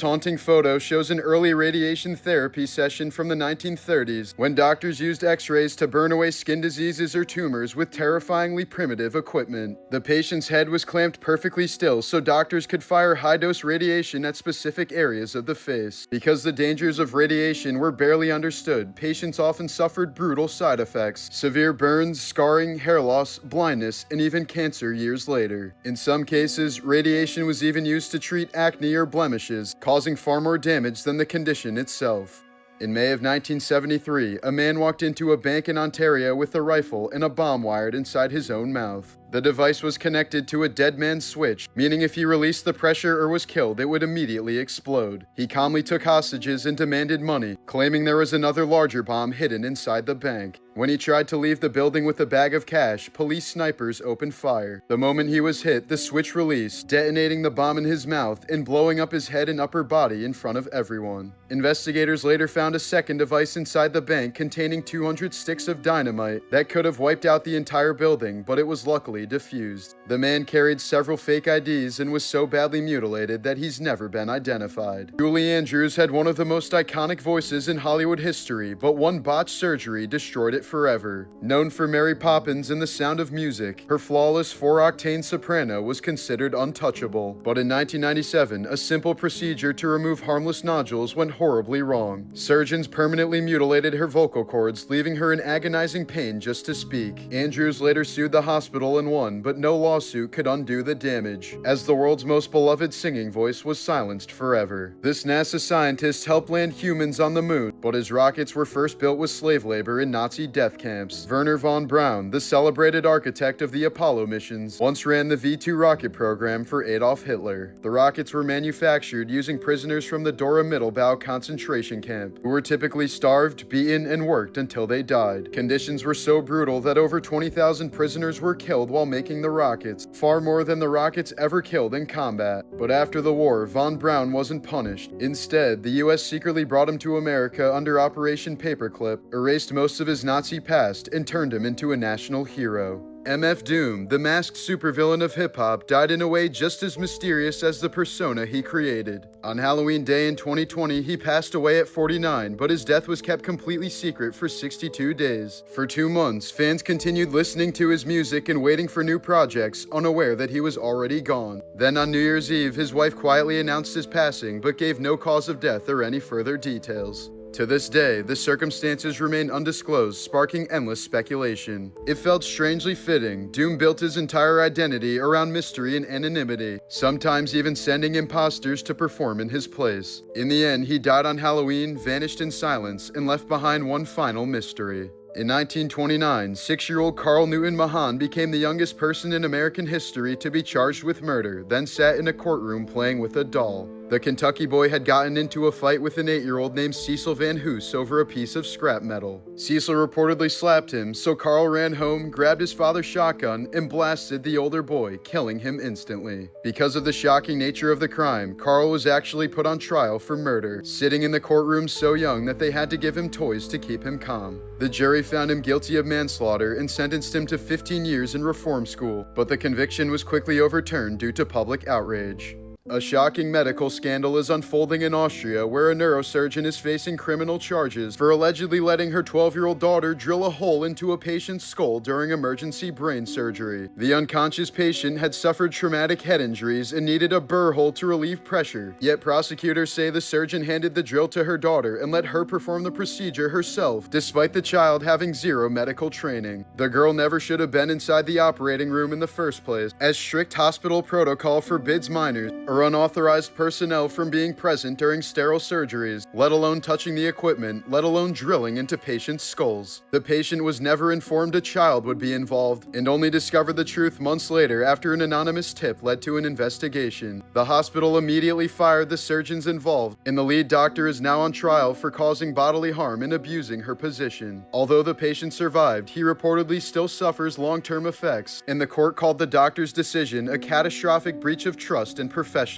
Taunting photo shows an early radiation therapy session from the 1930s when doctors used x-rays to burn away skin diseases or tumors with terrifyingly primitive equipment. The patient's head was clamped perfectly still so doctors could fire high-dose radiation at specific areas of the face. Because the dangers of radiation were barely understood, patients often suffered brutal side effects, severe burns, scarring, hair loss, blindness, and even cancer years later. In some cases, radiation was even used to treat acne or blemishes, causing far more damage than the condition itself. In May of 1973, a man walked into a bank in Ontario with a rifle and a bomb wired inside his own mouth. The device was connected to a dead man's switch, meaning if he released the pressure or was killed, it would immediately explode. He calmly took hostages and demanded money, claiming there was another larger bomb hidden inside the bank. When he tried to leave the building with a bag of cash, police snipers opened fire. The moment he was hit, the switch released, detonating the bomb in his mouth and blowing up his head and upper body in front of everyone. Investigators later found a second device inside the bank containing 200 sticks of dynamite that could have wiped out the entire building, but it was luckily diffused. The man carried several fake IDs and was so badly mutilated that he's never been identified. Julie Andrews had one of the most iconic voices in Hollywood history, but one botched surgery destroyed it forever. Known for Mary Poppins and The Sound of Music, her flawless 4-octane soprano was considered untouchable. But in 1997, a simple procedure to remove harmless nodules went horribly wrong. Surgeons permanently mutilated her vocal cords, leaving her in agonizing pain just to speak. Andrews later sued the hospital and won, but no lawsuit could undo the damage, as the world's most beloved singing voice was silenced forever. This NASA scientist helped land humans on the moon, but his rockets were first built with slave labor in Nazi death camps. Wernher von Braun, the celebrated architect of the Apollo missions, once ran the V-2 rocket program for Adolf Hitler. The rockets were manufactured using prisoners from the Dora Mittelbau concentration camp, who were typically starved, beaten, and worked until they died. Conditions were so brutal that over 20,000 prisoners were killed while making the rockets, far more than the rockets ever killed in combat. But after the war, von Braun wasn't punished. Instead, the US secretly brought him to America under Operation Paperclip, erased most of his Nazi past, and turned him into a national hero. MF Doom, the masked supervillain of hip-hop, died in a way just as mysterious as the persona he created. On Halloween Day in 2020, he passed away at 49, but his death was kept completely secret for 62 days. For 2 months, fans continued listening to his music and waiting for new projects, unaware that he was already gone. Then on New Year's Eve, his wife quietly announced his passing, but gave no cause of death or any further details. To this day, the circumstances remain undisclosed, sparking endless speculation. It felt strangely fitting. Doom built his entire identity around mystery and anonymity, sometimes even sending imposters to perform in his place. In the end, he died on Halloween, vanished in silence, and left behind one final mystery. In 1929, 6-year-old Carl Newton Mahan became the youngest person in American history to be charged with murder, then sat in a courtroom playing with a doll. The Kentucky boy had gotten into a fight with an 8-year-old named Cecil Van Hoos over a piece of scrap metal. Cecil reportedly slapped him, so Carl ran home, grabbed his father's shotgun, and blasted the older boy, killing him instantly. Because of the shocking nature of the crime, Carl was actually put on trial for murder, sitting in the courtroom so young that they had to give him toys to keep him calm. The jury found him guilty of manslaughter and sentenced him to 15 years in reform school, but the conviction was quickly overturned due to public outrage. A shocking medical scandal is unfolding in Austria, where a neurosurgeon is facing criminal charges for allegedly letting her 12-year-old daughter drill a hole into a patient's skull during emergency brain surgery. The unconscious patient had suffered traumatic head injuries and needed a burr hole to relieve pressure, yet prosecutors say the surgeon handed the drill to her daughter and let her perform the procedure herself, despite the child having zero medical training. The girl never should have been inside the operating room in the first place, as strict hospital protocol forbids minors or unauthorized personnel from being present during sterile surgeries, let alone touching the equipment, let alone drilling into patients' skulls. The patient was never informed a child would be involved, and only discovered the truth months later after an anonymous tip led to an investigation. The hospital immediately fired the surgeons involved, and the lead doctor is now on trial for causing bodily harm and abusing her position. Although the patient survived, he reportedly still suffers long-term effects, and the court called the doctor's decision a catastrophic breach of trust and professionalism.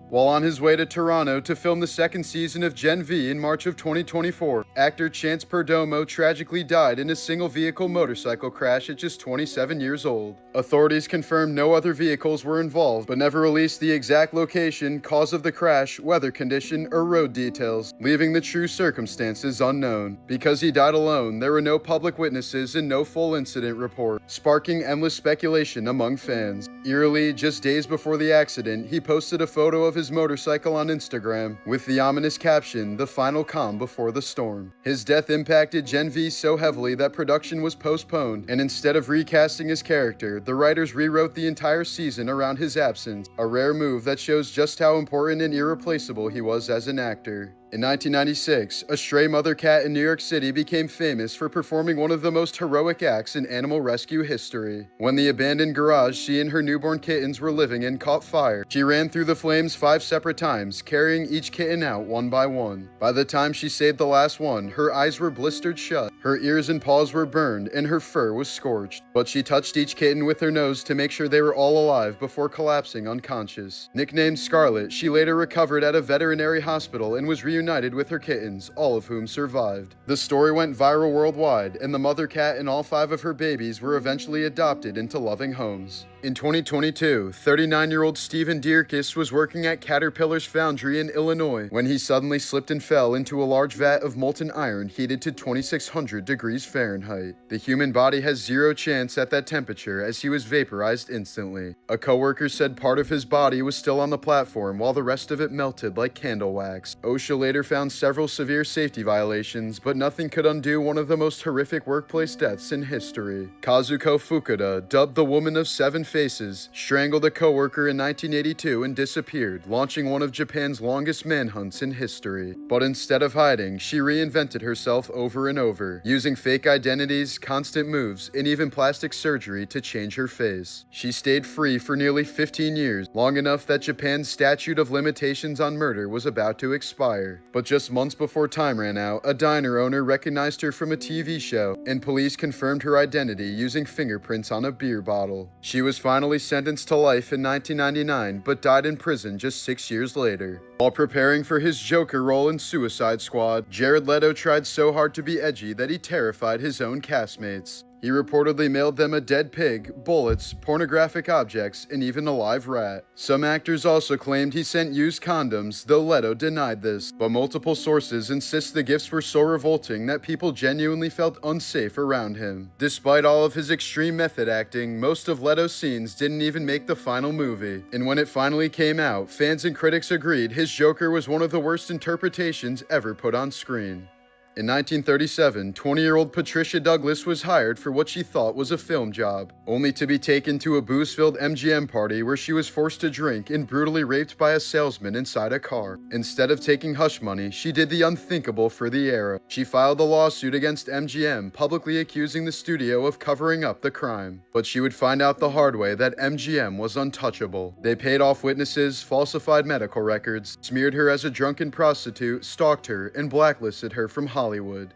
While on his way to Toronto to film the second season of Gen V in March of 2024, Actor Chance Perdomo tragically died in a single-vehicle motorcycle crash at just 27 years old. Authorities confirmed no other vehicles were involved, but never released the exact location, cause of the crash, weather condition, or road details, leaving the true circumstances unknown. Because he died alone, there were no public witnesses and no full incident report, sparking endless speculation among fans. Eerily, just days before the accident, he posted a photo of his motorcycle on Instagram with the ominous caption, "The final calm before the storm." His death impacted Gen V so heavily that production was postponed, and instead of recasting his character, the writers rewrote the entire season around his absence, a rare move that shows just how important and irreplaceable he was as an actor. In 1996, a stray mother cat in New York City became famous for performing one of the most heroic acts in animal rescue history. When the abandoned garage she and her newborn kittens were living in caught fire, she ran through the flames 5 separate times, carrying each kitten out one by one. By the time she saved the last one, her eyes were blistered shut, her ears and paws were burned, and her fur was scorched. But she touched each kitten with her nose to make sure they were all alive before collapsing unconscious. Nicknamed Scarlet, she later recovered at a veterinary hospital and was reunited with her kittens, all of whom survived. The story went viral worldwide, and the mother cat and all 5 of her babies were eventually adopted into loving homes. In 2022, 39-year-old Stephen Dierkes was working at Caterpillar's foundry in Illinois when he suddenly slipped and fell into a large vat of molten iron heated to 2,600 degrees Fahrenheit. The human body has zero chance at that temperature as he was vaporized instantly. A coworker said part of his body was still on the platform while the rest of it melted like candle wax. OSHA later found several severe safety violations, but nothing could undo one of the most horrific workplace deaths in history. Kazuko Fukuda, dubbed the Woman of 7 Faces, strangled a coworker in 1982 and disappeared, launching one of Japan's longest manhunts in history. But instead of hiding, she reinvented herself over and over, using fake identities, constant moves, and even plastic surgery to change her face. She stayed free for nearly 15 years, long enough that Japan's statute of limitations on murder was about to expire. But just months before time ran out, a diner owner recognized her from a TV show, and police confirmed her identity using fingerprints on a beer bottle. She was finally sentenced to life in 1999, but died in prison just 6 years later. While preparing for his Joker role in Suicide Squad, Jared Leto tried so hard to be edgy that he terrified his own castmates. He reportedly mailed them a dead pig, bullets, pornographic objects, and even a live rat. Some actors also claimed he sent used condoms, though Leto denied this. But multiple sources insist the gifts were so revolting that people genuinely felt unsafe around him. Despite all of his extreme method acting, most of Leto's scenes didn't even make the final movie. And when it finally came out, fans and critics agreed his Joker was one of the worst interpretations ever put on screen. In 1937, 20-year-old Patricia Douglas was hired for what she thought was a film job, only to be taken to a booze-filled MGM party where she was forced to drink and brutally raped by a salesman inside a car. Instead of taking hush money, she did the unthinkable for the era. She filed a lawsuit against MGM, publicly accusing the studio of covering up the crime. But she would find out the hard way that MGM was untouchable. They paid off witnesses, falsified medical records, smeared her as a drunken prostitute, stalked her, and blacklisted her from Hollywood.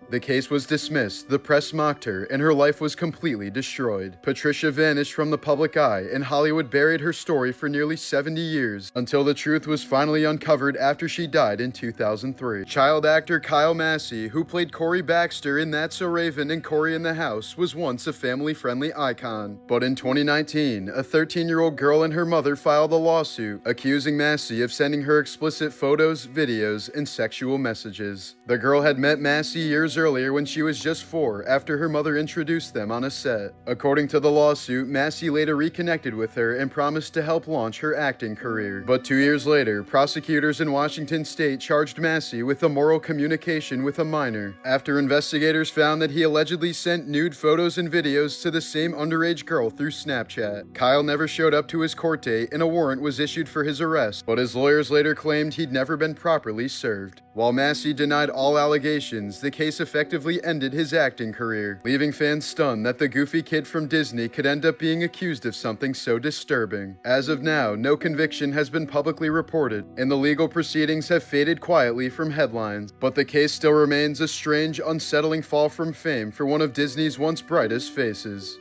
The case was dismissed, the press mocked her, and her life was completely destroyed. Patricia vanished from the public eye, and Hollywood buried her story for nearly 70 years, until the truth was finally uncovered after she died in 2003. Child actor Kyle Massey, who played Corey Baxter in That's So Raven and Corey in the House, was once a family-friendly icon. But in 2019, a 13-year-old girl and her mother filed a lawsuit, accusing Massey of sending her explicit photos, videos, and sexual messages. The girl had met Massey years earlier when she was just 4, after her mother introduced them on a set. According to the lawsuit, Massey later reconnected with her and promised to help launch her acting career. But 2 years later, prosecutors in Washington state charged Massey with immoral communication with a minor, after investigators found that he allegedly sent nude photos and videos to the same underage girl through Snapchat. Kyle never showed up to his court date, and a warrant was issued for his arrest, but his lawyers later claimed he'd never been properly served. While Massey denied all allegations, the case effectively ended his acting career, leaving fans stunned that the goofy kid from Disney could end up being accused of something so disturbing. As of now, no conviction has been publicly reported, and the legal proceedings have faded quietly from headlines, but the case still remains a strange, unsettling fall from fame for one of Disney's once brightest faces.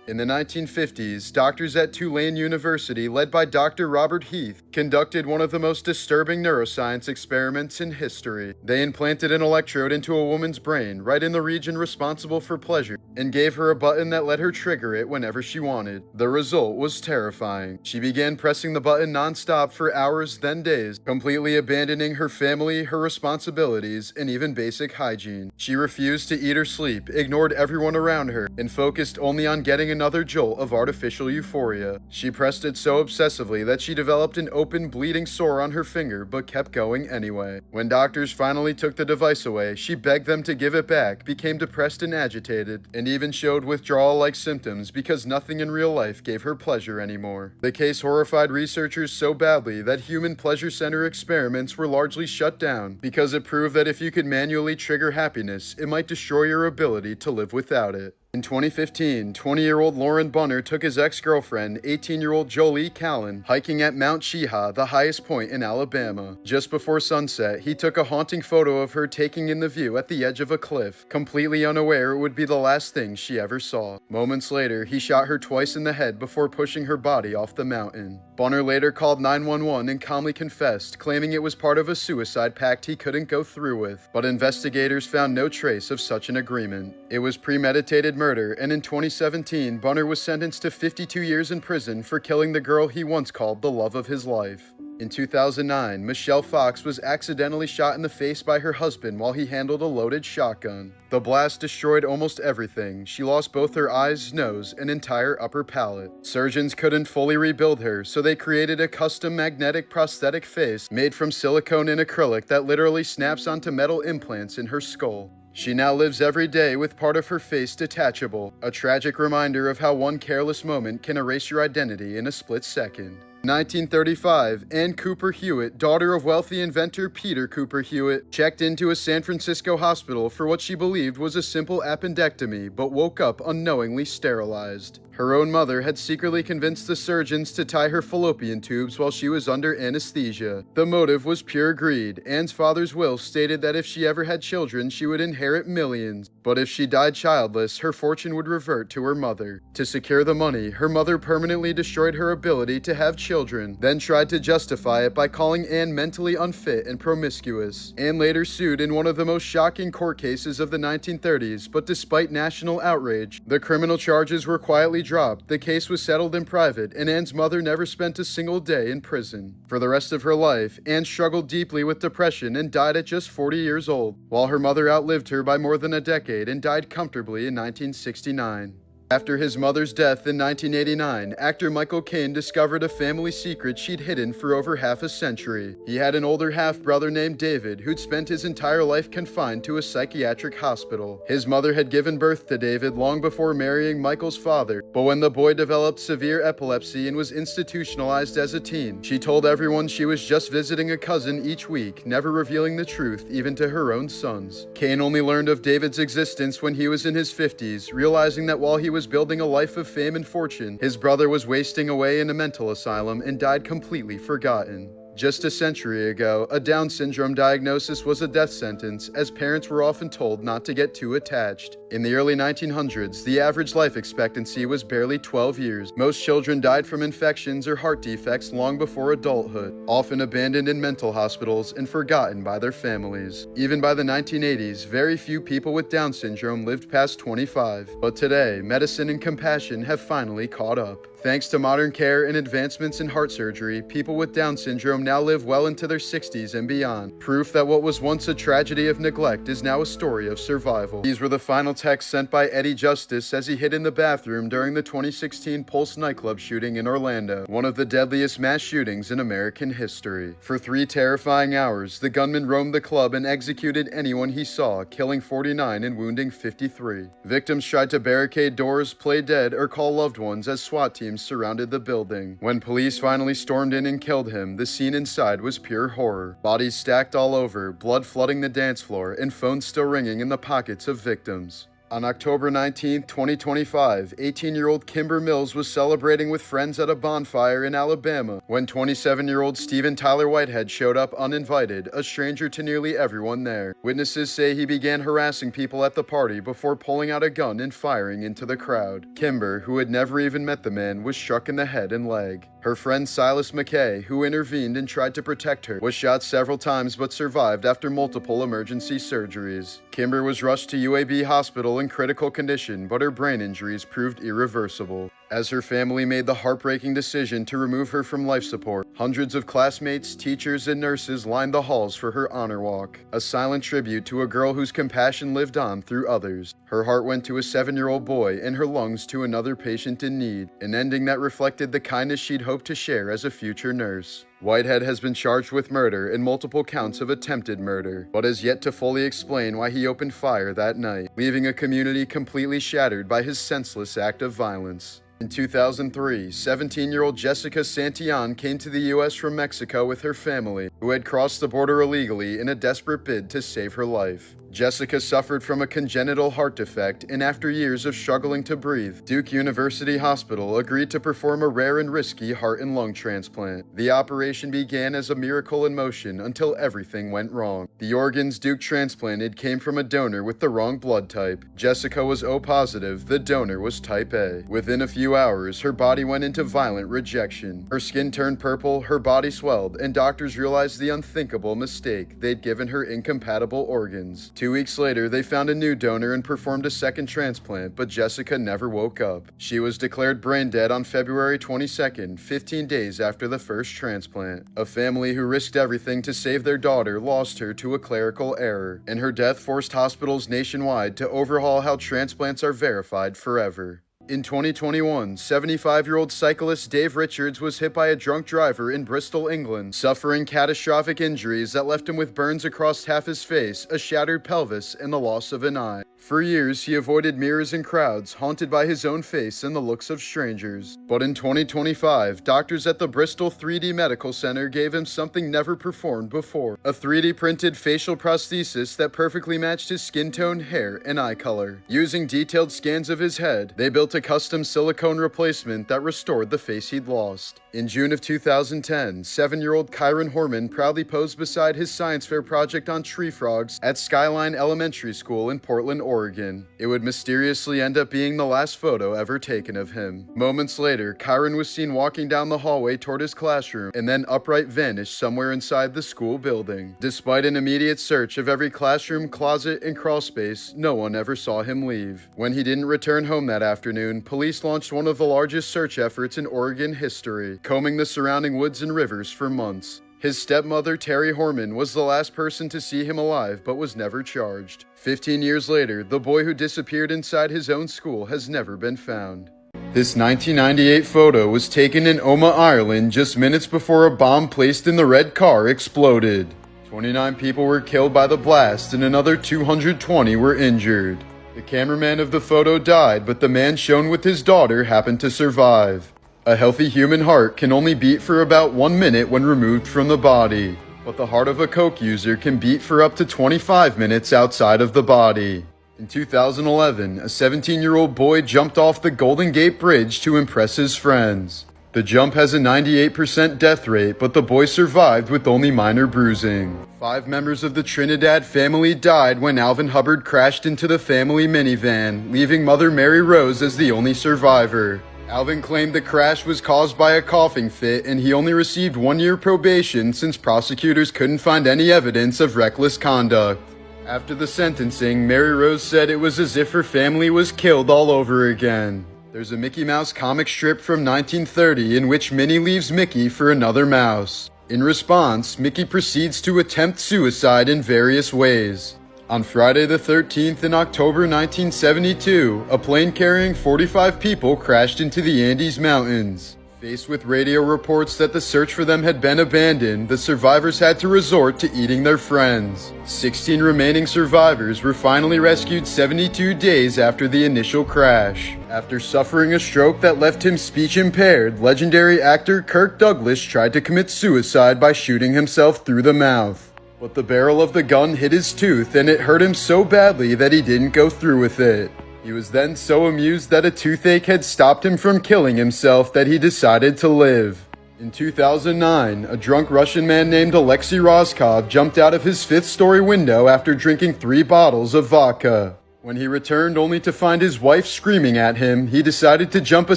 In the 1950s, doctors at Tulane University, led by Dr. Robert Heath, conducted one of the most disturbing neuroscience experiments in history. They implanted an electrode into a woman's brain, right in the region responsible for pleasure, and gave her a button that let her trigger it whenever she wanted. The result was terrifying. She began pressing the button non-stop for hours, then days, completely abandoning her family, her responsibilities, and even basic hygiene. She refused to eat or sleep, ignored everyone around her, and focused only on getting another jolt of artificial euphoria. She pressed it so obsessively that she developed an open, bleeding sore on her finger, but kept going anyway. When doctors finally took the device away, she begged them to give it back, became depressed and agitated, and even showed withdrawal-like symptoms because nothing in real life gave her pleasure anymore. The case horrified researchers so badly that human pleasure center experiments were largely shut down because it proved that if you could manually trigger happiness, it might destroy your ability to live without it. In 2015, 20-year-old Lauren Bunner took his ex-girlfriend, 18-year-old Jolie Callan, hiking at Mount Cheaha, the highest point in Alabama. Just before sunset, he took a haunting photo of her taking in the view at the edge of a cliff, completely unaware it would be the last thing she ever saw. Moments later, he shot her twice in the head before pushing her body off the mountain. Bunner later called 911 and calmly confessed, claiming it was part of a suicide pact he couldn't go through with, but investigators found no trace of such an agreement. It was premeditated murder, and in 2017, Bunner was sentenced to 52 years in prison for killing the girl he once called the love of his life. In 2009, Michelle Fox was accidentally shot in the face by her husband while he handled a loaded shotgun. The blast destroyed almost everything. She lost both her eyes, nose, and entire upper palate. Surgeons couldn't fully rebuild her, so they created a custom magnetic prosthetic face made from silicone and acrylic that literally snaps onto metal implants in her skull. She now lives every day with part of her face detachable, a tragic reminder of how one careless moment can erase your identity in a split second. 1935, Ann Cooper Hewitt, daughter of wealthy inventor Peter Cooper Hewitt, checked into a San Francisco hospital for what she believed was a simple appendectomy, but woke up unknowingly sterilized. Her own mother had secretly convinced the surgeons to tie her fallopian tubes while she was under anesthesia. The motive was pure greed. Anne's father's will stated that if she ever had children, she would inherit millions. But if she died childless, her fortune would revert to her mother. To secure the money, her mother permanently destroyed her ability to have children, then tried to justify it by calling Anne mentally unfit and promiscuous. Anne later sued in one of the most shocking court cases of the 1930s, but despite national outrage, the criminal charges were quietly dropped. The case was settled in private, and Anne's mother never spent a single day in prison. For the rest of her life, Anne struggled deeply with depression and died at just 40 years old, while her mother outlived her by more than a decade and died comfortably in 1969. After his mother's death in 1989, actor Michael Caine discovered a family secret she'd hidden for over half a century. He had an older half-brother named David who'd spent his entire life confined to a psychiatric hospital. His mother had given birth to David long before marrying Michael's father, but when the boy developed severe epilepsy and was institutionalized as a teen, she told everyone she was just visiting a cousin each week, never revealing the truth even to her own sons. Caine only learned of David's existence when he was in his 50s, realizing that while he was building a life of fame and fortune, his brother was wasting away in a mental asylum and died completely forgotten. Just a century ago, a Down syndrome diagnosis was a death sentence, as parents were often told not to get too attached. In the early 1900s, the average life expectancy was barely 12 years. Most children died from infections or heart defects long before adulthood, often abandoned in mental hospitals and forgotten by their families. Even by the 1980s, very few people with Down syndrome lived past 25. But today, medicine and compassion have finally caught up. Thanks to modern care and advancements in heart surgery, people with Down syndrome now live well into their 60s and beyond. Proof that what was once a tragedy of neglect is now a story of survival. These were the final texts sent by Eddie Justice as he hid in the bathroom during the 2016 Pulse nightclub shooting in Orlando, one of the deadliest mass shootings in American history. For 3 terrifying hours, the gunman roamed the club and executed anyone he saw, killing 49 and wounding 53. Victims tried to barricade doors, play dead, or call loved ones as SWAT teams surrounded the building. When police finally stormed in and killed him, the scene inside was pure horror. Bodies stacked all over, blood flooding the dance floor, and phones still ringing in the pockets of victims. On October 19, 2025, 18-year-old Kimber Mills was celebrating with friends at a bonfire in Alabama when 27-year-old Stephen Tyler Whitehead showed up uninvited, a stranger to nearly everyone there. Witnesses say he began harassing people at the party before pulling out a gun and firing into the crowd. Kimber, who had never even met the man, was struck in the head and leg. Her friend Silas McKay, who intervened and tried to protect her, was shot several times but survived after multiple emergency surgeries. Kimber was rushed to UAB Hospital in critical condition, but her brain injuries proved irreversible. As her family made the heartbreaking decision to remove her from life support, hundreds of classmates, teachers, and nurses lined the halls for her honor walk, a silent tribute to a girl whose compassion lived on through others. Her heart went to a 7-year-old boy and her lungs to another patient in need, an ending that reflected the kindness she'd hoped to share as a future nurse. Whitehead has been charged with murder and multiple counts of attempted murder, but has yet to fully explain why he opened fire that night, leaving a community completely shattered by his senseless act of violence. In 2003, 17-year-old Jessica Santillan came to the U.S. from Mexico with her family, who had crossed the border illegally in a desperate bid to save her life. Jessica suffered from a congenital heart defect, and after years of struggling to breathe, Duke University Hospital agreed to perform a rare and risky heart and lung transplant. The operation began as a miracle in motion until everything went wrong. The organs Duke transplanted came from a donor with the wrong blood type. Jessica was O positive, the donor was type A. Within a few hours, her body went into violent rejection. Her skin turned purple, her body swelled, and doctors realized the unthinkable mistake. They'd given her incompatible organs. 2 weeks later, they found a new donor and performed a second transplant, but Jessica never woke up. She was declared brain dead on February 22nd, 15 days after the first transplant. A family who risked everything to save their daughter lost her to a clerical error, and her death forced hospitals nationwide to overhaul how transplants are verified forever. In 2021, 75-year-old cyclist Dave Richards was hit by a drunk driver in Bristol, England, suffering catastrophic injuries that left him with burns across half his face, a shattered pelvis, and the loss of an eye. For years, he avoided mirrors and crowds, haunted by his own face and the looks of strangers. But in 2025, doctors at the Bristol 3D Medical Center gave him something never performed before, a 3D printed facial prosthesis that perfectly matched his skin tone, hair, and eye color. Using detailed scans of his head, they built a custom silicone replacement that restored the face he'd lost. In June of 2010, 7-year-old Kyron Horman proudly posed beside his science fair project on tree frogs at Skyline Elementary School in Portland, Oregon. It would mysteriously end up being the last photo ever taken of him. Moments later, Kyron was seen walking down the hallway toward his classroom and then upright vanished somewhere inside the school building. Despite an immediate search of every classroom, closet, and crawl space, no one ever saw him leave. When he didn't return home that afternoon, police launched one of the largest search efforts in Oregon history, combing the surrounding woods and rivers for months. His stepmother, Terry Horman, was the last person to see him alive but was never charged. 15 years later, the boy who disappeared inside his own school has never been found. This 1998 photo was taken in Omagh, Ireland, just minutes before a bomb placed in the red car exploded. 29 people were killed by the blast and another 220 were injured. The cameraman of the photo died, but the man shown with his daughter happened to survive. A healthy human heart can only beat for about 1 minute when removed from the body, but the heart of a coke user can beat for up to 25 minutes outside of the body. In 2011, a 17-year-old boy jumped off the Golden Gate Bridge to impress his friends. The jump has a 98% death rate, but the boy survived with only minor bruising. 5 members of the Trinidad family died when Alvin Hubbard crashed into the family minivan, leaving Mother Mary Rose as the only survivor. Alvin claimed the crash was caused by a coughing fit, and he only received 1 year probation since prosecutors couldn't find any evidence of reckless conduct. After the sentencing, Mary Rose said it was as if her family was killed all over again. There's a Mickey Mouse comic strip from 1930 in which Minnie leaves Mickey for another mouse. In response, Mickey proceeds to attempt suicide in various ways. On Friday the 13th in October 1972, a plane carrying 45 people crashed into the Andes Mountains. Faced with radio reports that the search for them had been abandoned, the survivors had to resort to eating their friends. 16 remaining survivors were finally rescued 72 days after the initial crash. After suffering a stroke that left him speech impaired, legendary actor Kirk Douglas tried to commit suicide by shooting himself through the mouth. But the barrel of the gun hit his tooth and it hurt him so badly that he didn't go through with it. He was then so amused that a toothache had stopped him from killing himself that he decided to live. In 2009, a drunk Russian man named Alexei Rostkov jumped out of his fifth-story window after drinking 3 bottles of vodka. When he returned only to find his wife screaming at him, he decided to jump a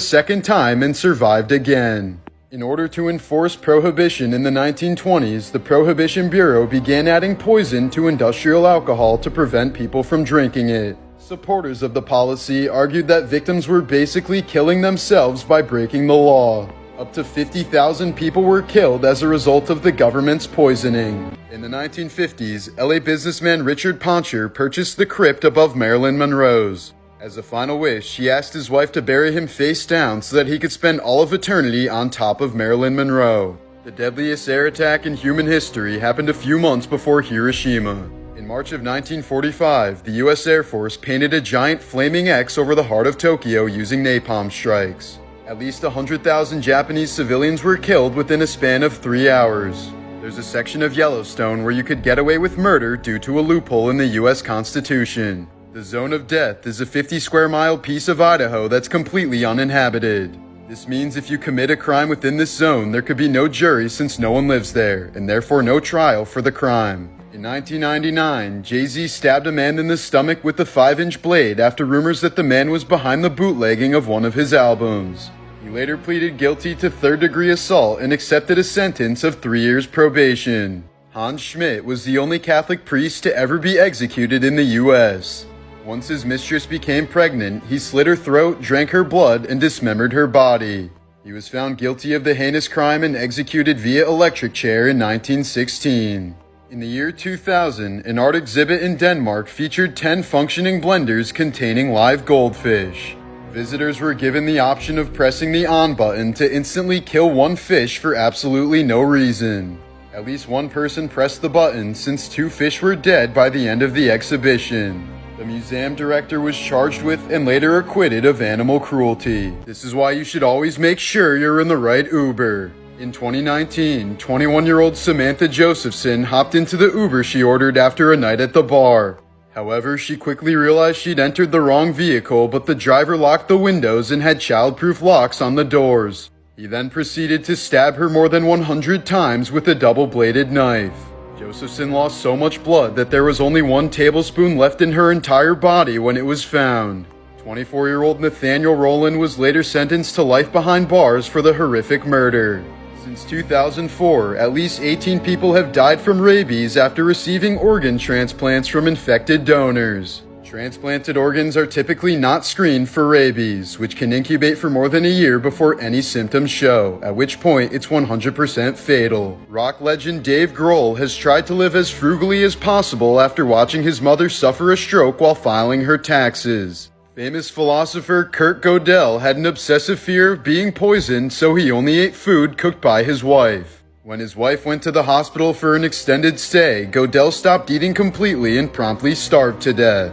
second time and survived again. In order to enforce prohibition in the 1920s, the Prohibition Bureau began adding poison to industrial alcohol to prevent people from drinking it. Supporters of the policy argued that victims were basically killing themselves by breaking the law. Up to 50,000 people were killed as a result of the government's poisoning. In the 1950s, LA businessman Richard Poncher purchased the crypt above Marilyn Monroe's. As a final wish, he asked his wife to bury him face down so that he could spend all of eternity on top of Marilyn Monroe. The deadliest air attack in human history happened a few months before Hiroshima. In March of 1945, the U.S. Air Force painted a giant flaming X over the heart of Tokyo using napalm strikes. At least 100,000 Japanese civilians were killed within a span of 3 hours. There's a section of Yellowstone where you could get away with murder due to a loophole in the U.S. Constitution. The Zone of Death is a 50-square-mile piece of Idaho that's completely uninhabited. This means if you commit a crime within this zone, there could be no jury since no one lives there, and therefore no trial for the crime. In 1999, Jay-Z stabbed a man in the stomach with a 5-inch blade after rumors that the man was behind the bootlegging of one of his albums. He later pleaded guilty to third-degree assault and accepted a sentence of 3 years probation. Hans Schmidt was the only Catholic priest to ever be executed in the U.S. Once his mistress became pregnant, he slit her throat, drank her blood, and dismembered her body. He was found guilty of the heinous crime and executed via electric chair in 1916. In the year 2000, an art exhibit in Denmark featured 10 functioning blenders containing live goldfish. Visitors were given the option of pressing the on button to instantly kill one fish for absolutely no reason. At least one person pressed the button since 2 fish were dead by the end of the exhibition. The museum director was charged with and later acquitted of animal cruelty. This is why you should always make sure you're in the right Uber. In 2019, 21-year-old Samantha Josephson hopped into the Uber she ordered after a night at the bar. However, she quickly realized she'd entered the wrong vehicle, but the driver locked the windows and had childproof locks on the doors. He then proceeded to stab her more than 100 times with a double-bladed knife. Josephson lost so much blood that there was only 1 tablespoon left in her entire body when it was found. 24-year-old Nathaniel Rowland was later sentenced to life behind bars for the horrific murder. Since 2004, at least 18 people have died from rabies after receiving organ transplants from infected donors. Transplanted organs are typically not screened for rabies, which can incubate for more than a year before any symptoms show, at which point it's 100% fatal. Rock legend Dave Grohl has tried to live as frugally as possible after watching his mother suffer a stroke while filing her taxes. Famous philosopher Kurt Gödel had an obsessive fear of being poisoned, so he only ate food cooked by his wife. When his wife went to the hospital for an extended stay, Gödel stopped eating completely and promptly starved to death.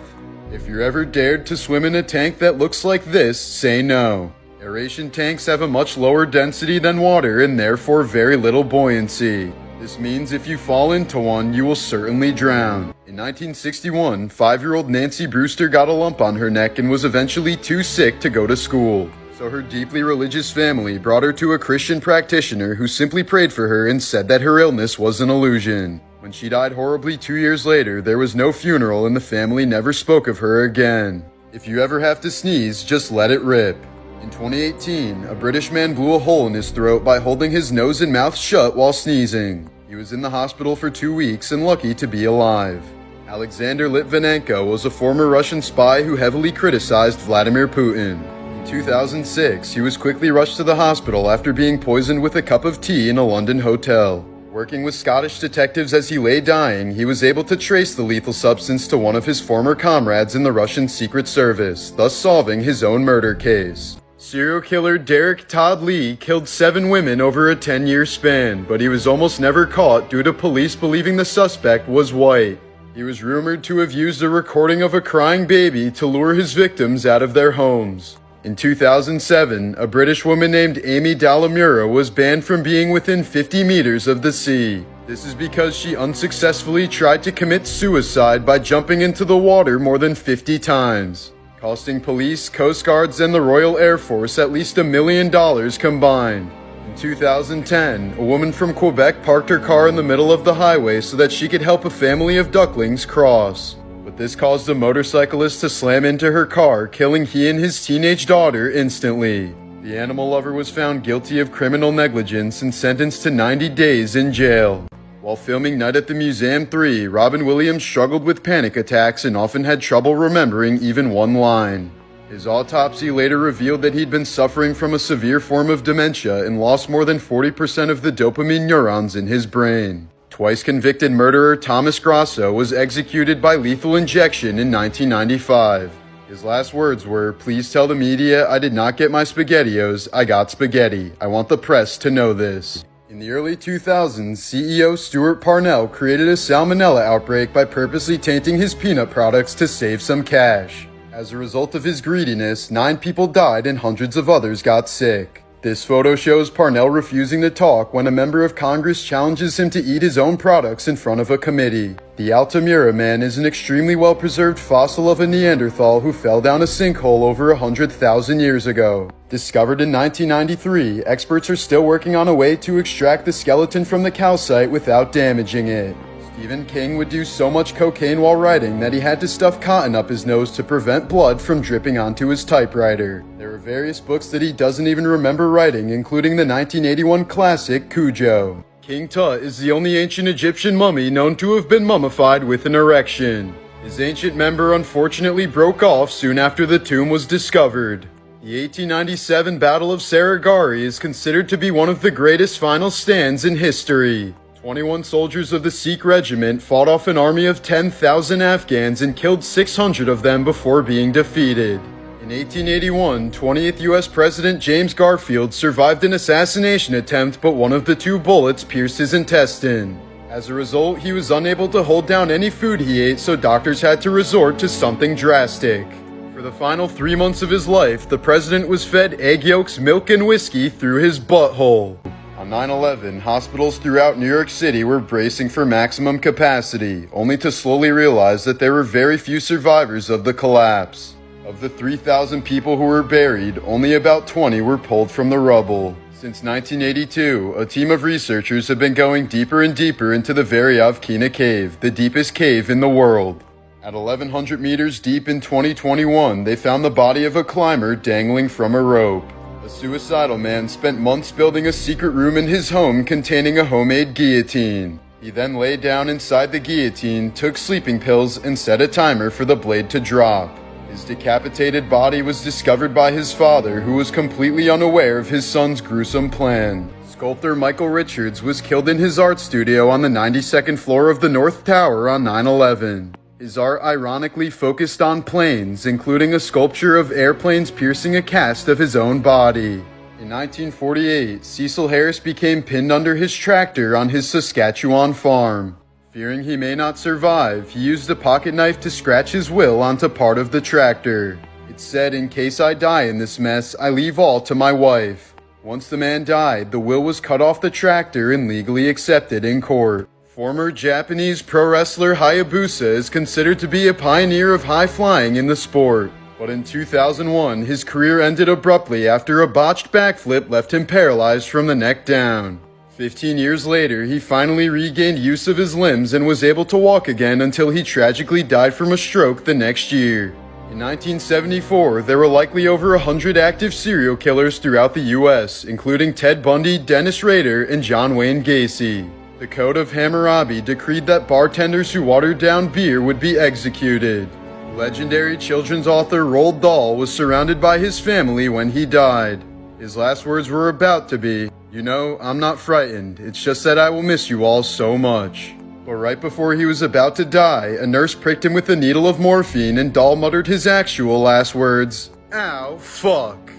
If you're ever dared to swim in a tank that looks like this, say no. Aeration tanks have a much lower density than water and therefore very little buoyancy. This means if you fall into one, you will certainly drown. In 1961, 5-year-old Nancy Brewster got a lump on her neck and was eventually too sick to go to school. So her deeply religious family brought her to a Christian practitioner who simply prayed for her and said that her illness was an illusion. When she died horribly 2 years later, there was no funeral and the family never spoke of her again. If you ever have to sneeze, just let it rip. In 2018, a British man blew a hole in his throat by holding his nose and mouth shut while sneezing. He was in the hospital for 2 weeks and lucky to be alive. Alexander Litvinenko was a former Russian spy who heavily criticized Vladimir Putin. In 2006, he was quickly rushed to the hospital after being poisoned with a cup of tea in a London hotel. Working with Scottish detectives as he lay dying, he was able to trace the lethal substance to one of his former comrades in the Russian Secret Service, thus solving his own murder case. Serial killer Derek Todd Lee killed 7 women over a 10-year span, but he was almost never caught due to police believing the suspect was white. He was rumored to have used a recording of a crying baby to lure his victims out of their homes. In 2007, a British woman named Amy Dalamura was banned from being within 50 meters of the sea. This is because she unsuccessfully tried to commit suicide by jumping into the water more than 50 times. costing police, Coast Guards, and the Royal Air Force at least $1 million combined. In 2010, a woman from Quebec parked her car in the middle of the highway so that she could help a family of ducklings cross. But this caused a motorcyclist to slam into her car, killing he and his teenage daughter instantly. The animal lover was found guilty of criminal negligence and sentenced to 90 days in jail. While filming Night at the Museum 3, Robin Williams struggled with panic attacks and often had trouble remembering even one line. His autopsy later revealed that he'd been suffering from a severe form of dementia and lost more than 40% of the dopamine neurons in his brain. Twice convicted murderer Thomas Grasso was executed by lethal injection in 1995. His last words were, "Please tell the media I did not get my SpaghettiOs, I got spaghetti. I want the press to know this." In the early 2000s, CEO Stuart Parnell created a salmonella outbreak by purposely tainting his peanut products to save some cash. As a result of his greediness, 9 people died and hundreds of others got sick. This photo shows Parnell refusing to talk when a member of Congress challenges him to eat his own products in front of a committee. The Altamira man is an extremely well-preserved fossil of a Neanderthal who fell down a sinkhole over 100,000 years ago. Discovered in 1993, experts are still working on a way to extract the skeleton from the calcite without damaging it. Stephen King would do so much cocaine while writing that he had to stuff cotton up his nose to prevent blood from dripping onto his typewriter. There are various books that he doesn't even remember writing, including the 1981 classic Cujo. King Tut is the only ancient Egyptian mummy known to have been mummified with an erection. His ancient member unfortunately broke off soon after the tomb was discovered. The 1897 Battle of Sarigari is considered to be one of the greatest final stands in history. 21 soldiers of the Sikh regiment fought off an army of 10,000 Afghans and killed 600 of them before being defeated. In 1881, 20th U.S. President James Garfield survived an assassination attempt, but one of the 2 bullets pierced his intestine. As a result, he was unable to hold down any food he ate, so doctors had to resort to something drastic. For the final 3 months of his life, the president was fed egg yolks, milk, and whiskey through his butthole. On 9/11, hospitals throughout New York City were bracing for maximum capacity, only to slowly realize that there were very few survivors of the collapse. Of the 3,000 people who were buried, only about 20 were pulled from the rubble. Since 1982, a team of researchers have been going deeper and deeper into the Veryovkina Cave, the deepest cave in the world. At 1,100 meters deep in 2021, they found the body of a climber dangling from a rope. A suicidal man spent months building a secret room in his home containing a homemade guillotine. He then lay down inside the guillotine, took sleeping pills, and set a timer for the blade to drop. His decapitated body was discovered by his father, who was completely unaware of his son's gruesome plan. Sculptor Michael Richards was killed in his art studio on the 92nd floor of the North Tower on 9/11. His art ironically focused on planes, including a sculpture of airplanes piercing a cast of his own body. In 1948, Cecil Harris became pinned under his tractor on his Saskatchewan farm. Fearing he may not survive, he used a pocket knife to scratch his will onto part of the tractor. It said, "In case I die in this mess, I leave all to my wife." Once the man died, the will was cut off the tractor and legally accepted in court. Former Japanese pro wrestler Hayabusa is considered to be a pioneer of high flying in the sport. But in 2001, his career ended abruptly after a botched backflip left him paralyzed from the neck down. 15 years later, he finally regained use of his limbs and was able to walk again until he tragically died from a stroke the next year. In 1974, there were likely over 100 active serial killers throughout the U.S., including Ted Bundy, Dennis Rader, and John Wayne Gacy. The Code of Hammurabi decreed that bartenders who watered down beer would be executed. Legendary children's author Roald Dahl was surrounded by his family when he died. His last words were about to be, "You know, I'm not frightened, it's just that I will miss you all so much." But right before he was about to die, a nurse pricked him with a needle of morphine and Dahl muttered his actual last words, "Ow, fuck."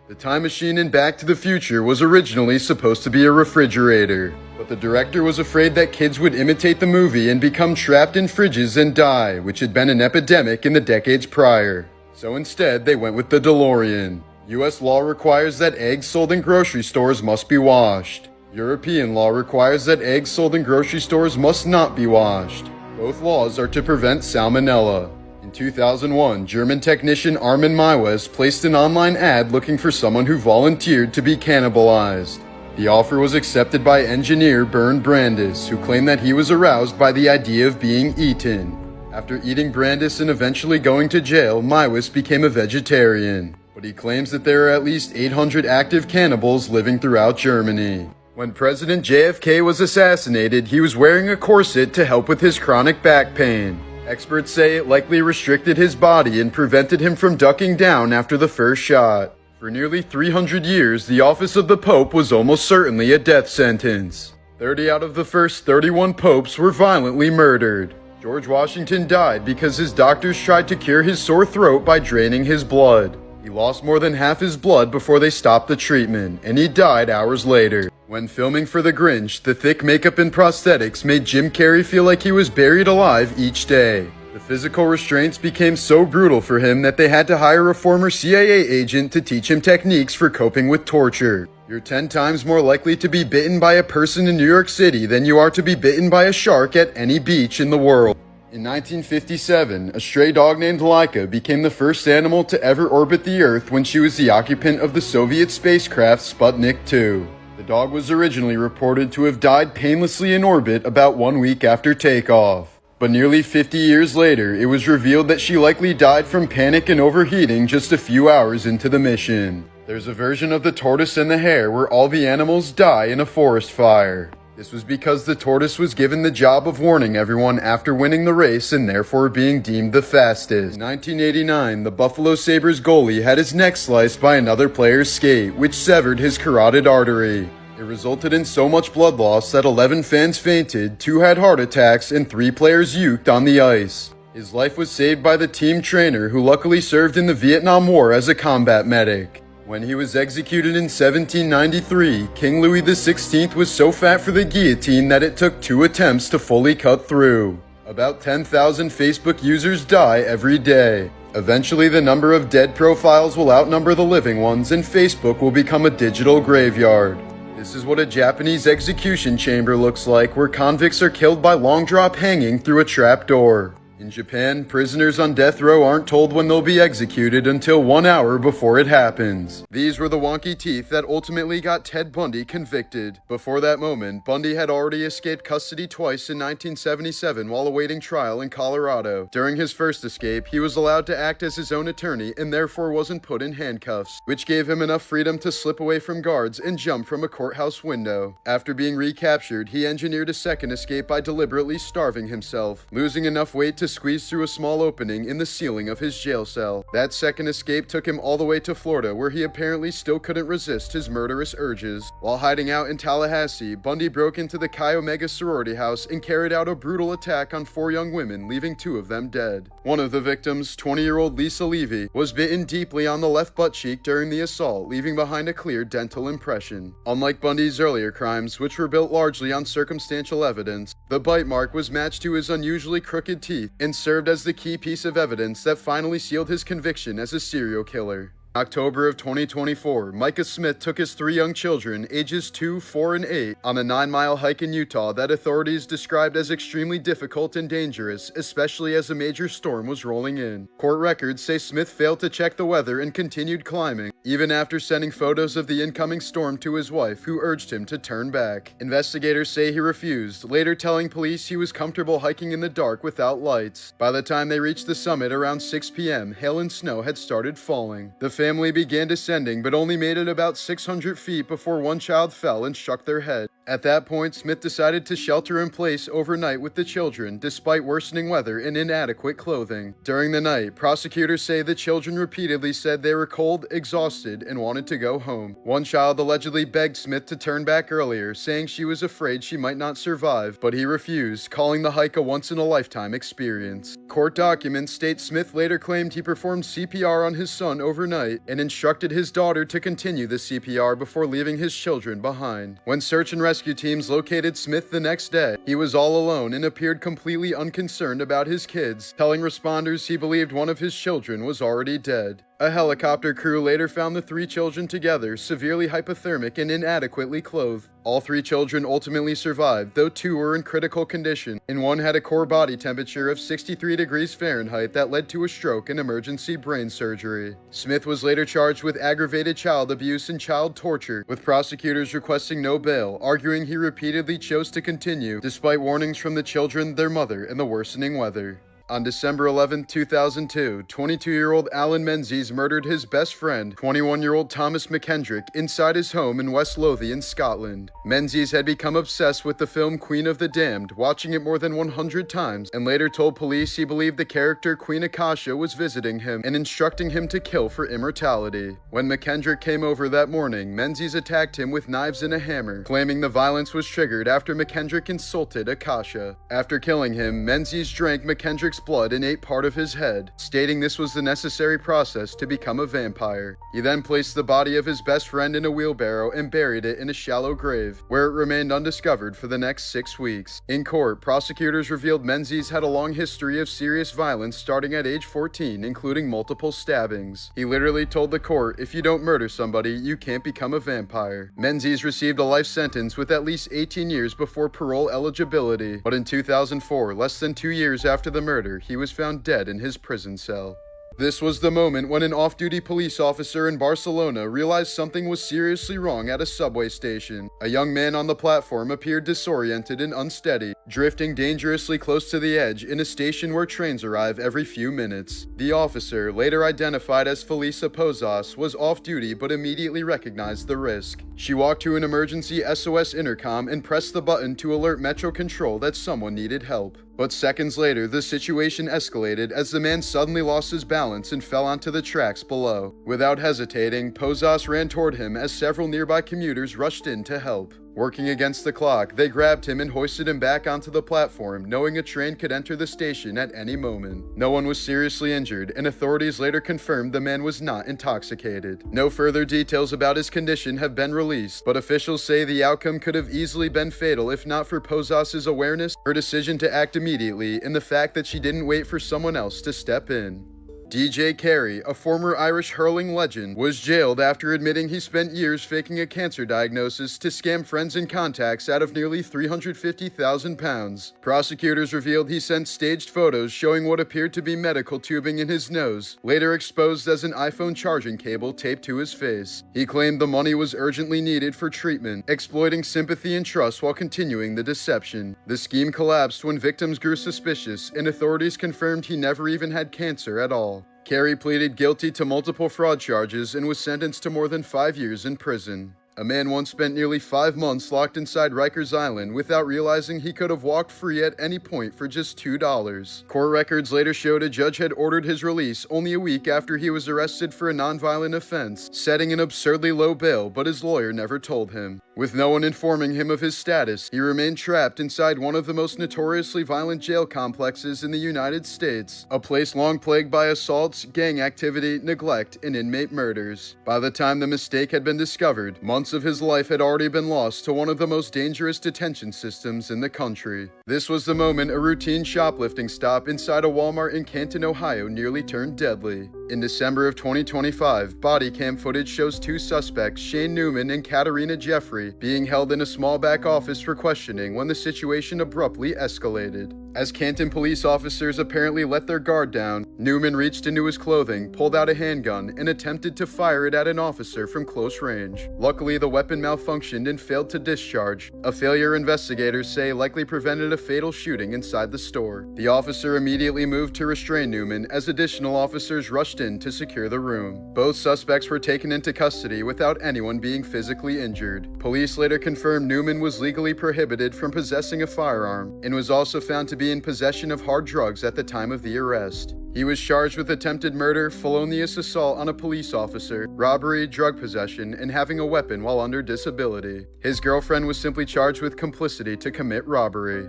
The time machine in Back to the Future was originally supposed to be a refrigerator, but the director was afraid that kids would imitate the movie and become trapped in fridges and die, which had been an epidemic in the decades prior. So instead, they went with the DeLorean. US law requires that eggs sold in grocery stores must be washed. European law requires that eggs sold in grocery stores must not be washed. Both laws are to prevent salmonella. In In 2001, German technician Armin Maiwes placed an online ad looking for someone who volunteered to be cannibalized. The offer was accepted by engineer Bernd Brandis, who claimed that he was aroused by the idea of being eaten. After eating Brandis and eventually going to jail, Maiwes became a vegetarian. But he claims that there are at least 800 active cannibals living throughout Germany. When President JFK was assassinated, he was wearing a corset to help with his chronic back pain. Experts say it likely restricted his body and prevented him from ducking down after the first shot. For nearly 300 years, the office of the Pope was almost certainly a death sentence. 30 out of the first 31 popes were violently murdered. George Washington died because his doctors tried to cure his sore throat by draining his blood. He lost more than half his blood before they stopped the treatment, and he died hours later. When filming for The Grinch, the thick makeup and prosthetics made Jim Carrey feel like he was buried alive each day. The physical restraints became so brutal for him that they had to hire a former CIA agent to teach him techniques for coping with torture. You're 10 times more likely to be bitten by a person in New York City than you are to be bitten by a shark at any beach in the world. In 1957, a stray dog named Laika became the first animal to ever orbit the Earth when she was the occupant of the Soviet spacecraft Sputnik 2. The dog was originally reported to have died painlessly in orbit about 1 week after takeoff. But nearly 50 years later, it was revealed that she likely died from panic and overheating just a few hours into the mission. There's a version of the tortoise and the hare where all the animals die in a forest fire. This was because the tortoise was given the job of warning everyone after winning the race and therefore being deemed the fastest. In 1989, the Buffalo Sabres goalie had his neck sliced by another player's skate, which severed his carotid artery. It resulted in so much blood loss that 11 fans fainted, 2 had heart attacks, and 3 players uked on the ice. His life was saved by the team trainer, who luckily served in the Vietnam War as a combat medic. When he was executed in 1793, King Louis XVI was so fat for the guillotine that it took 2 attempts to fully cut through. About 10,000 Facebook users die every day. Eventually, the number of dead profiles will outnumber the living ones, and Facebook will become a digital graveyard. This is what a Japanese execution chamber looks like, where convicts are killed by long drop hanging through a trap door. In Japan, prisoners on death row aren't told when they'll be executed until 1 hour before it happens. These were the wonky teeth that ultimately got Ted Bundy convicted. Before that moment, Bundy had already escaped custody twice in 1977 while awaiting trial in Colorado. During his first escape, he was allowed to act as his own attorney and therefore wasn't put in handcuffs, which gave him enough freedom to slip away from guards and jump from a courthouse window. After being recaptured, he engineered a second escape by deliberately starving himself, losing enough weight to squeeze through a small opening in the ceiling of his jail cell. That second escape took him all the way to Florida, where he apparently still couldn't resist his murderous urges. While hiding out in Tallahassee, Bundy broke into the Chi Omega sorority house and carried out a brutal attack on 4 young women, leaving 2 of them dead. One of the victims, 20-year-old Lisa Levy, was bitten deeply on the left butt cheek during the assault, leaving behind a clear dental impression. Unlike Bundy's earlier crimes, which were built largely on circumstantial evidence, the bite mark was matched to his unusually crooked teeth and served as the key piece of evidence that finally sealed his conviction as a serial killer. October of 2024, Micah Smith took his 3 young children, ages 2, 4, and 8, on a 9-mile hike in Utah that authorities described as extremely difficult and dangerous, especially as a major storm was rolling in. Court records say Smith failed to check the weather and continued climbing, even after sending photos of the incoming storm to his wife, who urged him to turn back. Investigators say he refused, later telling police he was comfortable hiking in the dark without lights. By the time they reached the summit around 6 p.m., hail and snow had started falling. The family began descending, but only made it about 600 feet before one child fell and struck their head. At that point, Smith decided to shelter in place overnight with the children, despite worsening weather and inadequate clothing. During the night, prosecutors say the children repeatedly said they were cold, exhausted, and wanted to go home. One child allegedly begged Smith to turn back earlier, saying she was afraid she might not survive, but he refused, calling the hike a once-in-a-lifetime experience. Court documents state Smith later claimed he performed CPR on his son overnight and instructed his daughter to continue the CPR before leaving his children behind. When search and rescue teams located Smith the next day, he was all alone and appeared completely unconcerned about his kids, telling responders he believed one of his children was already dead. A helicopter crew later found the 3 children together, severely hypothermic and inadequately clothed. All 3 children ultimately survived, though 2 were in critical condition, and 1 had a core body temperature of 63 degrees Fahrenheit that led to a stroke and emergency brain surgery. Smith was later charged with aggravated child abuse and child torture, with prosecutors requesting no bail, arguing he repeatedly chose to continue, despite warnings from the children, their mother, and the worsening weather. On December 11, 2002, 22-year-old Alan Menzies murdered his best friend, 21-year-old Thomas McKendrick, inside his home in West Lothian, Scotland. Menzies had become obsessed with the film Queen of the Damned, watching it more than 100 times, and later told police he believed the character Queen Akasha was visiting him and instructing him to kill for immortality. When McKendrick came over that morning, Menzies attacked him with knives and a hammer, claiming the violence was triggered after McKendrick insulted Akasha. After killing him, Menzies drank McKendrick's blood and ate part of his head, stating this was the necessary process to become a vampire. He then placed the body of his best friend in a wheelbarrow and buried it in a shallow grave, where it remained undiscovered for the next 6 weeks. In court, prosecutors revealed Menzies had a long history of serious violence starting at age 14, including multiple stabbings. He literally told the court, "If you don't murder somebody, you can't become a vampire." Menzies received a life sentence with at least 18 years before parole eligibility, but in 2004, less than 2 years after the murder, he was found dead in his prison cell. This was the moment when an off-duty police officer in Barcelona realized something was seriously wrong at a subway station. A young man on the platform appeared disoriented and unsteady, drifting dangerously close to the edge in a station where trains arrive every few minutes. The officer, later identified as Felisa Pozas, was off-duty but immediately recognized the risk. She walked to an emergency SOS intercom and pressed the button to alert Metro Control that someone needed help. But seconds later, the situation escalated as the man suddenly lost his balance and fell onto the tracks below. Without hesitating, Pozas ran toward him as several nearby commuters rushed in to help. Working against the clock, they grabbed him and hoisted him back onto the platform, knowing a train could enter the station at any moment. No one was seriously injured, and authorities later confirmed the man was not intoxicated. No further details about his condition have been released, but officials say the outcome could have easily been fatal if not for Pozas' awareness, her decision to act immediately, and the fact that she didn't wait for someone else to step in. DJ Carey, a former Irish hurling legend, was jailed after admitting he spent years faking a cancer diagnosis to scam friends and contacts out of nearly £350,000. Prosecutors revealed he sent staged photos showing what appeared to be medical tubing in his nose, later exposed as an iPhone charging cable taped to his face. He claimed the money was urgently needed for treatment, exploiting sympathy and trust while continuing the deception. The scheme collapsed when victims grew suspicious, and authorities confirmed he never even had cancer at all. Carey pleaded guilty to multiple fraud charges and was sentenced to more than 5 years in prison. A man once spent nearly 5 months locked inside Rikers Island without realizing he could have walked free at any point for just $2. Court records later showed a judge had ordered his release only a week after he was arrested for a nonviolent offense, setting an absurdly low bail, but his lawyer never told him. With no one informing him of his status, he remained trapped inside one of the most notoriously violent jail complexes in the United States, a place long plagued by assaults, gang activity, neglect, and inmate murders. By the time the mistake had been discovered, months of his life had already been lost to one of the most dangerous detention systems in the country. This was the moment a routine shoplifting stop inside a Walmart in Canton, Ohio nearly turned deadly. In December of 2025, body cam footage shows 2 suspects, Shane Newman and Katarina Jeffrey, being held in a small back office for questioning when the situation abruptly escalated. As Canton police officers apparently let their guard down, Newman reached into his clothing, pulled out a handgun, and attempted to fire it at an officer from close range. Luckily, the weapon malfunctioned and failed to discharge, a failure investigators say likely prevented a fatal shooting inside the store. The officer immediately moved to restrain Newman as additional officers rushed in to secure the room. Both suspects were taken into custody without anyone being physically injured. Police later confirmed Newman was legally prohibited from possessing a firearm and was also found to be in possession of hard drugs at the time of the arrest. He was charged with attempted murder, felonious assault on a police officer, robbery, drug possession, and having a weapon while under disability. His girlfriend was simply charged with complicity to commit robbery.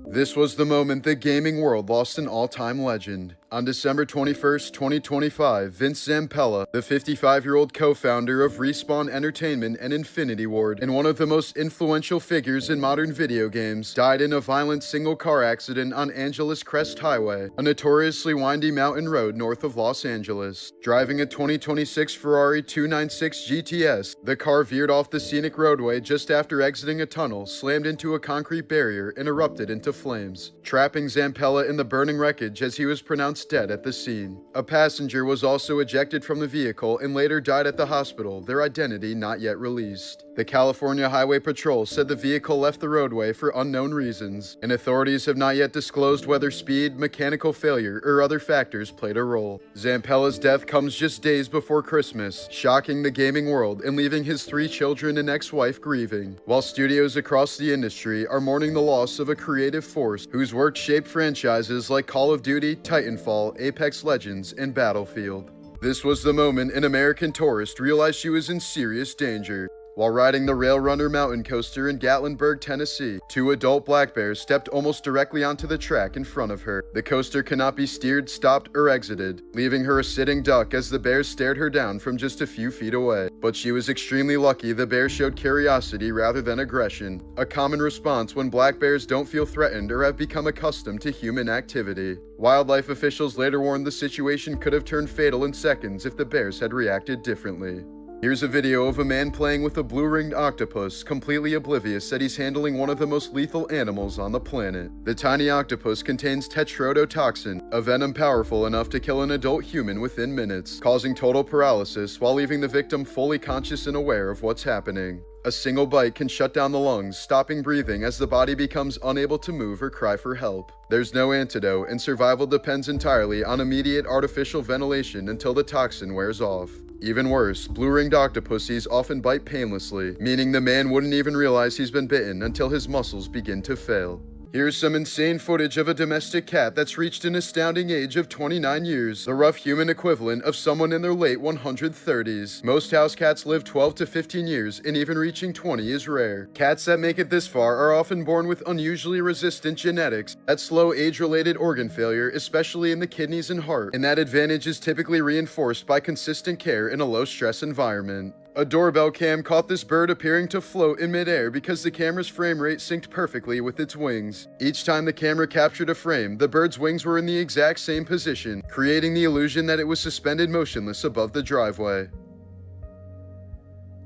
This was the moment the gaming world lost an all-time legend. On December 21st, 2025, Vince Zampella, the 55-year-old co-founder of Respawn Entertainment and Infinity Ward, and one of the most influential figures in modern video games, died in a violent single-car accident on Angeles Crest Highway, a notoriously windy mountain road north of Los Angeles. Driving a 2026 Ferrari 296 GTS, the car veered off the scenic roadway just after exiting a tunnel, slammed into a concrete barrier, and erupted into flames, trapping Zampella in the burning wreckage as he was pronounced dead at the scene. A passenger was also ejected from the vehicle and later died at the hospital, their identity not yet released. The California Highway Patrol said the vehicle left the roadway for unknown reasons, and authorities have not yet disclosed whether speed, mechanical failure, or other factors played a role. Zampella's death comes just days before Christmas, shocking the gaming world and leaving his 3 children and ex-wife grieving, while studios across the industry are mourning the loss of a creative force whose work shaped franchises like Call of Duty, Titanfall, Apex Legends, and Battlefield. This was the moment an American tourist realized she was in serious danger. While riding the Rail Runner mountain coaster in Gatlinburg, Tennessee, 2 adult black bears stepped almost directly onto the track in front of her. The coaster cannot be steered, stopped, or exited, leaving her a sitting duck as the bears stared her down from just a few feet away. But she was extremely lucky the bears showed curiosity rather than aggression, a common response when black bears don't feel threatened or have become accustomed to human activity. Wildlife officials later warned the situation could have turned fatal in seconds if the bears had reacted differently. Here's a video of a man playing with a blue-ringed octopus, completely oblivious that he's handling one of the most lethal animals on the planet. The tiny octopus contains tetrodotoxin, a venom powerful enough to kill an adult human within minutes, causing total paralysis while leaving the victim fully conscious and aware of what's happening. A single bite can shut down the lungs, stopping breathing as the body becomes unable to move or cry for help. There's no antidote, and survival depends entirely on immediate artificial ventilation until the toxin wears off. Even worse, blue-ringed octopuses often bite painlessly, meaning the man wouldn't even realize he's been bitten until his muscles begin to fail. Here's some insane footage of a domestic cat that's reached an astounding age of 29 years, the rough human equivalent of someone in their late 130s. Most house cats live 12 to 15 years, and even reaching 20 is rare. Cats that make it this far are often born with unusually resistant genetics that slow age-related organ failure, especially in the kidneys and heart, and that advantage is typically reinforced by consistent care in a low-stress environment. A doorbell cam caught this bird appearing to float in midair because the camera's frame rate synced perfectly with its wings. Each time the camera captured a frame, the bird's wings were in the exact same position, creating the illusion that it was suspended motionless above the driveway.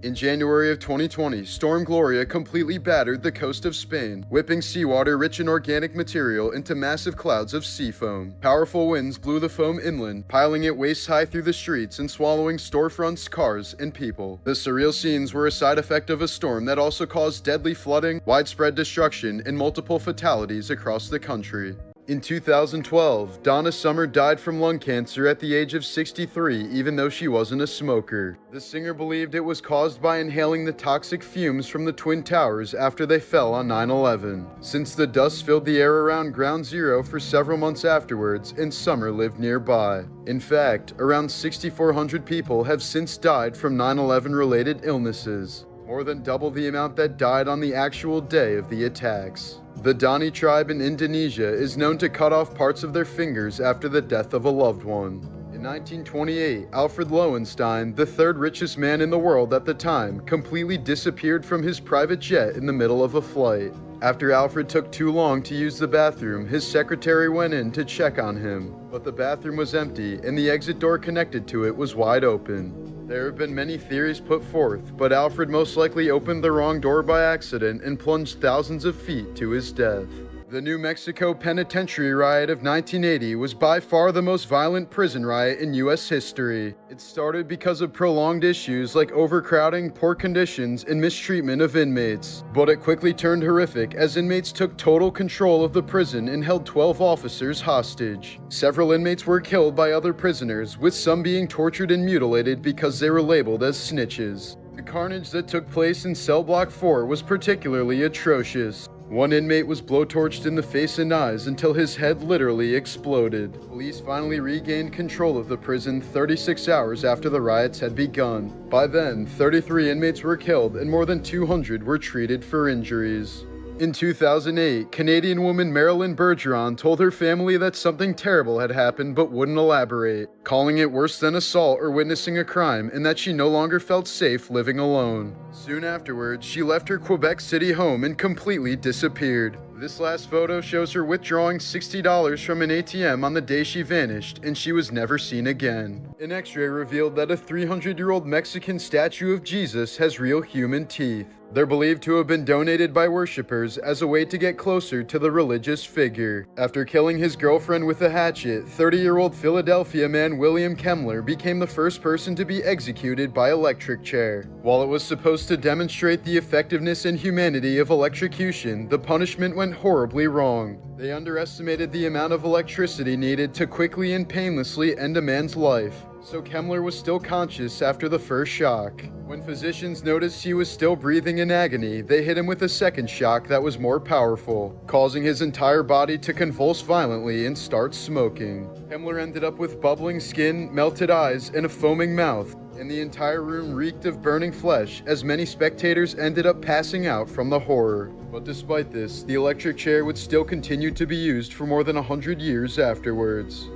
In January of 2020, Storm Gloria completely battered the coast of Spain, whipping seawater rich in organic material into massive clouds of sea foam. Powerful winds blew the foam inland, piling it waist-high through the streets and swallowing storefronts, cars, and people. The surreal scenes were a side effect of a storm that also caused deadly flooding, widespread destruction, and multiple fatalities across the country. In 2012, Donna Summer died from lung cancer at the age of 63, even though she wasn't a smoker. The singer believed it was caused by inhaling the toxic fumes from the Twin Towers after they fell on 9/11, since the dust filled the air around Ground Zero for several months afterwards, and Summer lived nearby. In fact, around 6,400 people have since died from 9/11 related illnesses, more than double the amount that died on the actual day of the attacks. The Dani tribe in Indonesia is known to cut off parts of their fingers after the death of a loved one. In 1928, Alfred Lowenstein, the 3rd richest man in the world at the time, completely disappeared from his private jet in the middle of a flight. After Alfred took too long to use the bathroom, his secretary went in to check on him, but the bathroom was empty and the exit door connected to it was wide open. There have been many theories put forth, but Alfred most likely opened the wrong door by accident and plunged thousands of feet to his death. The New Mexico Penitentiary riot of 1980 was by far the most violent prison riot in U.S. history. It started because of prolonged issues like overcrowding, poor conditions, and mistreatment of inmates. But it quickly turned horrific as inmates took total control of the prison and held 12 officers hostage. Several inmates were killed by other prisoners, with some being tortured and mutilated because they were labeled as snitches. The carnage that took place in Cell Block 4 was particularly atrocious. One inmate was blowtorched in the face and eyes until his head literally exploded. Police finally regained control of the prison 36 hours after the riots had begun. By then, 33 inmates were killed and more than 200 were treated for injuries. In 2008, Canadian woman Marilyn Bergeron told her family that something terrible had happened but wouldn't elaborate, calling it worse than assault or witnessing a crime, and that she no longer felt safe living alone. Soon afterwards, she left her Quebec City home and completely disappeared. This last photo shows her withdrawing $60 from an ATM on the day she vanished, and she was never seen again. An X-ray revealed that a 300-year-old Mexican statue of Jesus has real human teeth. They're believed to have been donated by worshippers as a way to get closer to the religious figure. After killing his girlfriend with a hatchet, 30-year-old Philadelphia man William Kemmler became the first person to be executed by electric chair. While it was supposed to demonstrate the effectiveness and humanity of electrocution, the punishment went horribly wrong. They underestimated the amount of electricity needed to quickly and painlessly end a man's life, so Kemmler was still conscious after the first shock. When physicians noticed he was still breathing in agony, they hit him with a second shock that was more powerful, causing his entire body to convulse violently and start smoking. Kemmler ended up with bubbling skin, melted eyes, and a foaming mouth, and the entire room reeked of burning flesh as many spectators ended up passing out from the horror. But despite this, the electric chair would still continue to be used for more than 100 years afterwards.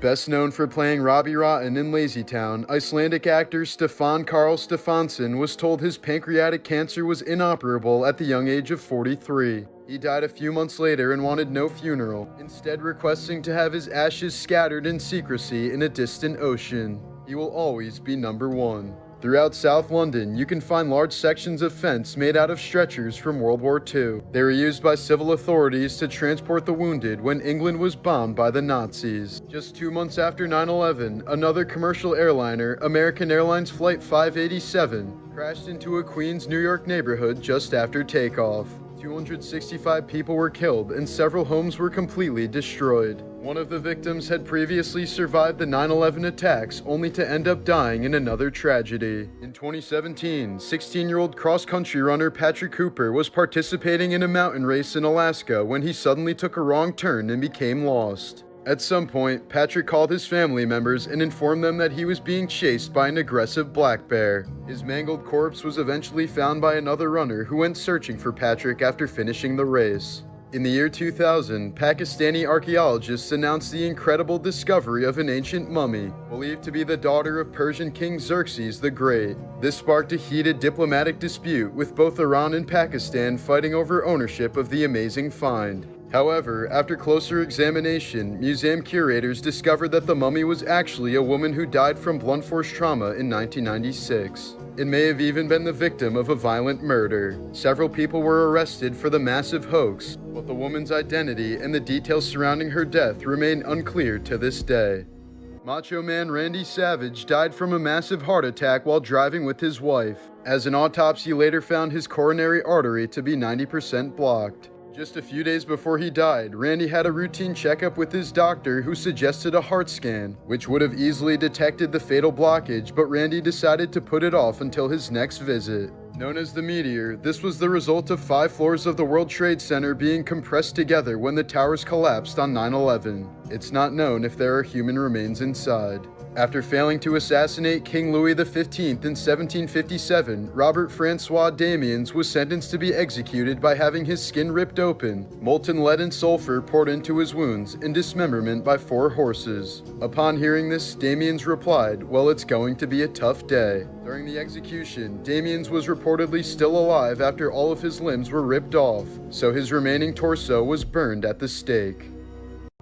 Best known for playing Robbie Rotten in Lazytown, Icelandic actor Stefán Karl Stefánsson was told his pancreatic cancer was inoperable at the young age of 43. He died a few months later and wanted no funeral, instead requesting to have his ashes scattered in secrecy in a distant ocean. He will always be number one. Throughout South London, you can find large sections of fence made out of stretchers from World War II. They were used by civil authorities to transport the wounded when England was bombed by the Nazis. Just 2 months after 9/11, another commercial airliner, American Airlines Flight 587, crashed into a Queens, New York neighborhood just after takeoff. 265 people were killed and several homes were completely destroyed. One of the victims had previously survived the 9/11 attacks, only to end up dying in another tragedy. In 2017, 16-year-old cross-country runner Patrick Cooper was participating in a mountain race in Alaska when he suddenly took a wrong turn and became lost. At some point, Patrick called his family members and informed them that he was being chased by an aggressive black bear. His mangled corpse was eventually found by another runner who went searching for Patrick after finishing the race. In the year 2000, Pakistani archaeologists announced the incredible discovery of an ancient mummy, believed to be the daughter of Persian King Xerxes the Great. This sparked a heated diplomatic dispute, with both Iran and Pakistan fighting over ownership of the amazing find. However, after closer examination, museum curators discovered that the mummy was actually a woman who died from blunt force trauma in 1996. It may have even been the victim of a violent murder. Several people were arrested for the massive hoax, but the woman's identity and the details surrounding her death remain unclear to this day. Macho Man Randy Savage died from a massive heart attack while driving with his wife, as an autopsy later found his coronary artery to be 90% blocked. Just a few days before he died, Randy had a routine checkup with his doctor who suggested a heart scan, which would have easily detected the fatal blockage, but Randy decided to put it off until his next visit. Known as the Meteor, this was the result of 5 floors of the World Trade Center being compressed together when the towers collapsed on 9/11. It's not known if there are human remains inside. After failing to assassinate King Louis XV in 1757, Robert Francois Damiens was sentenced to be executed by having his skin ripped open, molten lead and sulfur poured into his wounds, and dismemberment by 4 horses. Upon hearing this, Damiens replied, "Well, it's going to be a tough day." During the execution, Damiens was reportedly still alive after all of his limbs were ripped off, so his remaining torso was burned at the stake.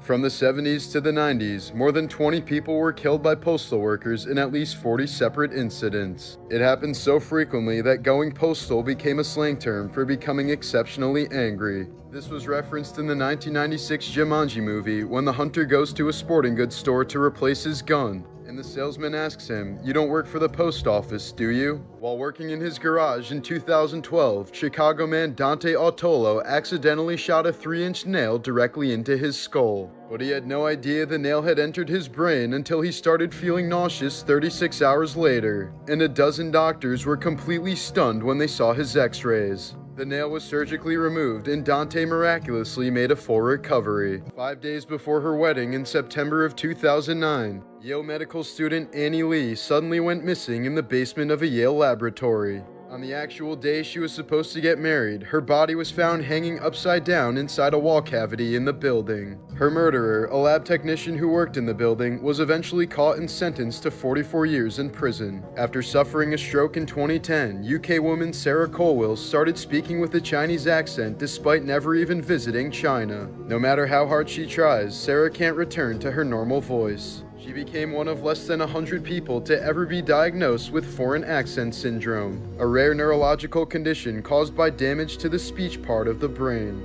From the 70s to the 90s, more than 20 people were killed by postal workers in at least 40 separate incidents. It happened so frequently that going postal became a slang term for becoming exceptionally angry. This was referenced in the 1996 Jumanji movie when the hunter goes to a sporting goods store to replace his gun, and the salesman asks him, "You don't work for the post office, do you?" While working in his garage in 2012, Chicago man Dante Autolo accidentally shot a 3-inch nail directly into his skull. But he had no idea the nail had entered his brain until he started feeling nauseous 36 hours later, and a dozen doctors were completely stunned when they saw his x-rays. The nail was surgically removed and Dante miraculously made a full recovery. 5 days before her wedding in September of 2009, Yale medical student Annie Lee suddenly went missing in the basement of a Yale laboratory. On the actual day she was supposed to get married, her body was found hanging upside down inside a wall cavity in the building. Her murderer, a lab technician who worked in the building, was eventually caught and sentenced to 44 years in prison. After suffering a stroke in 2010, UK woman Sarah Colwell started speaking with a Chinese accent despite never even visiting China. No matter how hard she tries, Sarah can't return to her normal voice. She became one of less than 100 people to ever be diagnosed with foreign accent syndrome, a rare neurological condition caused by damage to the speech part of the brain.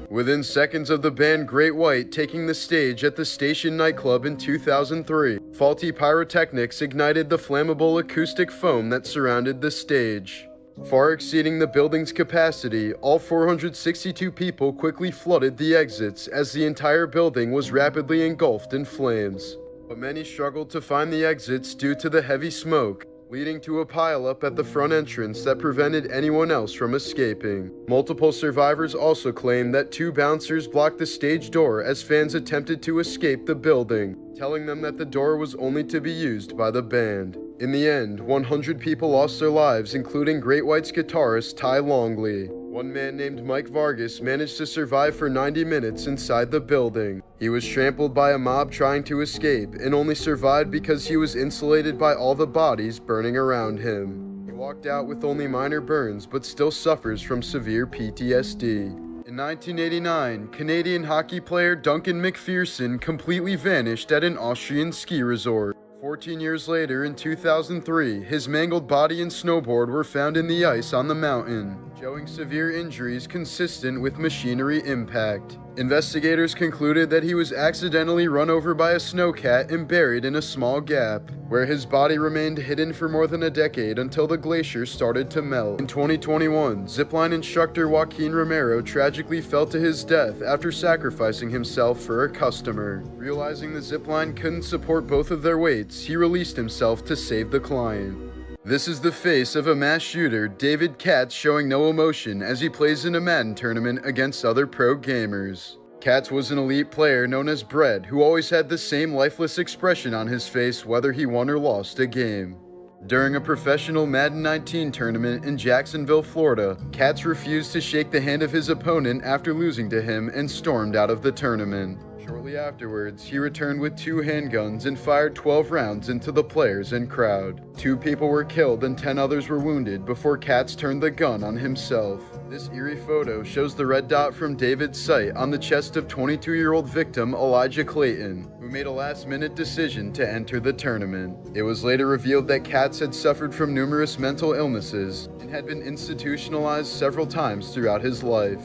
Within seconds of the band Great White taking the stage at the Station nightclub in 2003, faulty pyrotechnics ignited the flammable acoustic foam that surrounded the stage. Far exceeding the building's capacity, all 462 people quickly flooded the exits as the entire building was rapidly engulfed in flames. But many struggled to find the exits due to the heavy smoke, leading to a pileup at the front entrance that prevented anyone else from escaping. Multiple survivors also claimed that 2 bouncers blocked the stage door as fans attempted to escape the building, telling them that the door was only to be used by the band. In the end, 100 people lost their lives, including Great White's guitarist Ty Longley. One man named Mike Vargas managed to survive for 90 minutes inside the building. He was trampled by a mob trying to escape and only survived because he was insulated by all the bodies burning around him. He walked out with only minor burns but still suffers from severe PTSD. In 1989, Canadian hockey player Duncan McPherson completely vanished at an Austrian ski resort. 14 years later, in 2003, his mangled body and snowboard were found in the ice on the mountain, showing severe injuries consistent with machinery impact. Investigators concluded that he was accidentally run over by a snowcat and buried in a small gap, where his body remained hidden for more than a decade until the glacier started to melt. In 2021, zipline instructor Joaquin Romero tragically fell to his death after sacrificing himself for a customer. Realizing the zipline couldn't support both of their weights, he released himself to save the client. This is the face of a mass shooter, David Katz, showing no emotion as he plays in a Madden tournament against other pro gamers. Katz was an elite player known as Bread, who always had the same lifeless expression on his face whether he won or lost a game. During a professional Madden 19 tournament in Jacksonville, Florida, Katz refused to shake the hand of his opponent after losing to him and stormed out of the tournament. Shortly afterwards, he returned with 2 handguns and fired 12 rounds into the players and crowd. 2 people were killed and 10 others were wounded before Katz turned the gun on himself. This eerie photo shows the red dot from David's sight on the chest of 22-year-old victim Elijah Clayton, who made a last-minute decision to enter the tournament. It was later revealed that Katz had suffered from numerous mental illnesses and had been institutionalized several times throughout his life.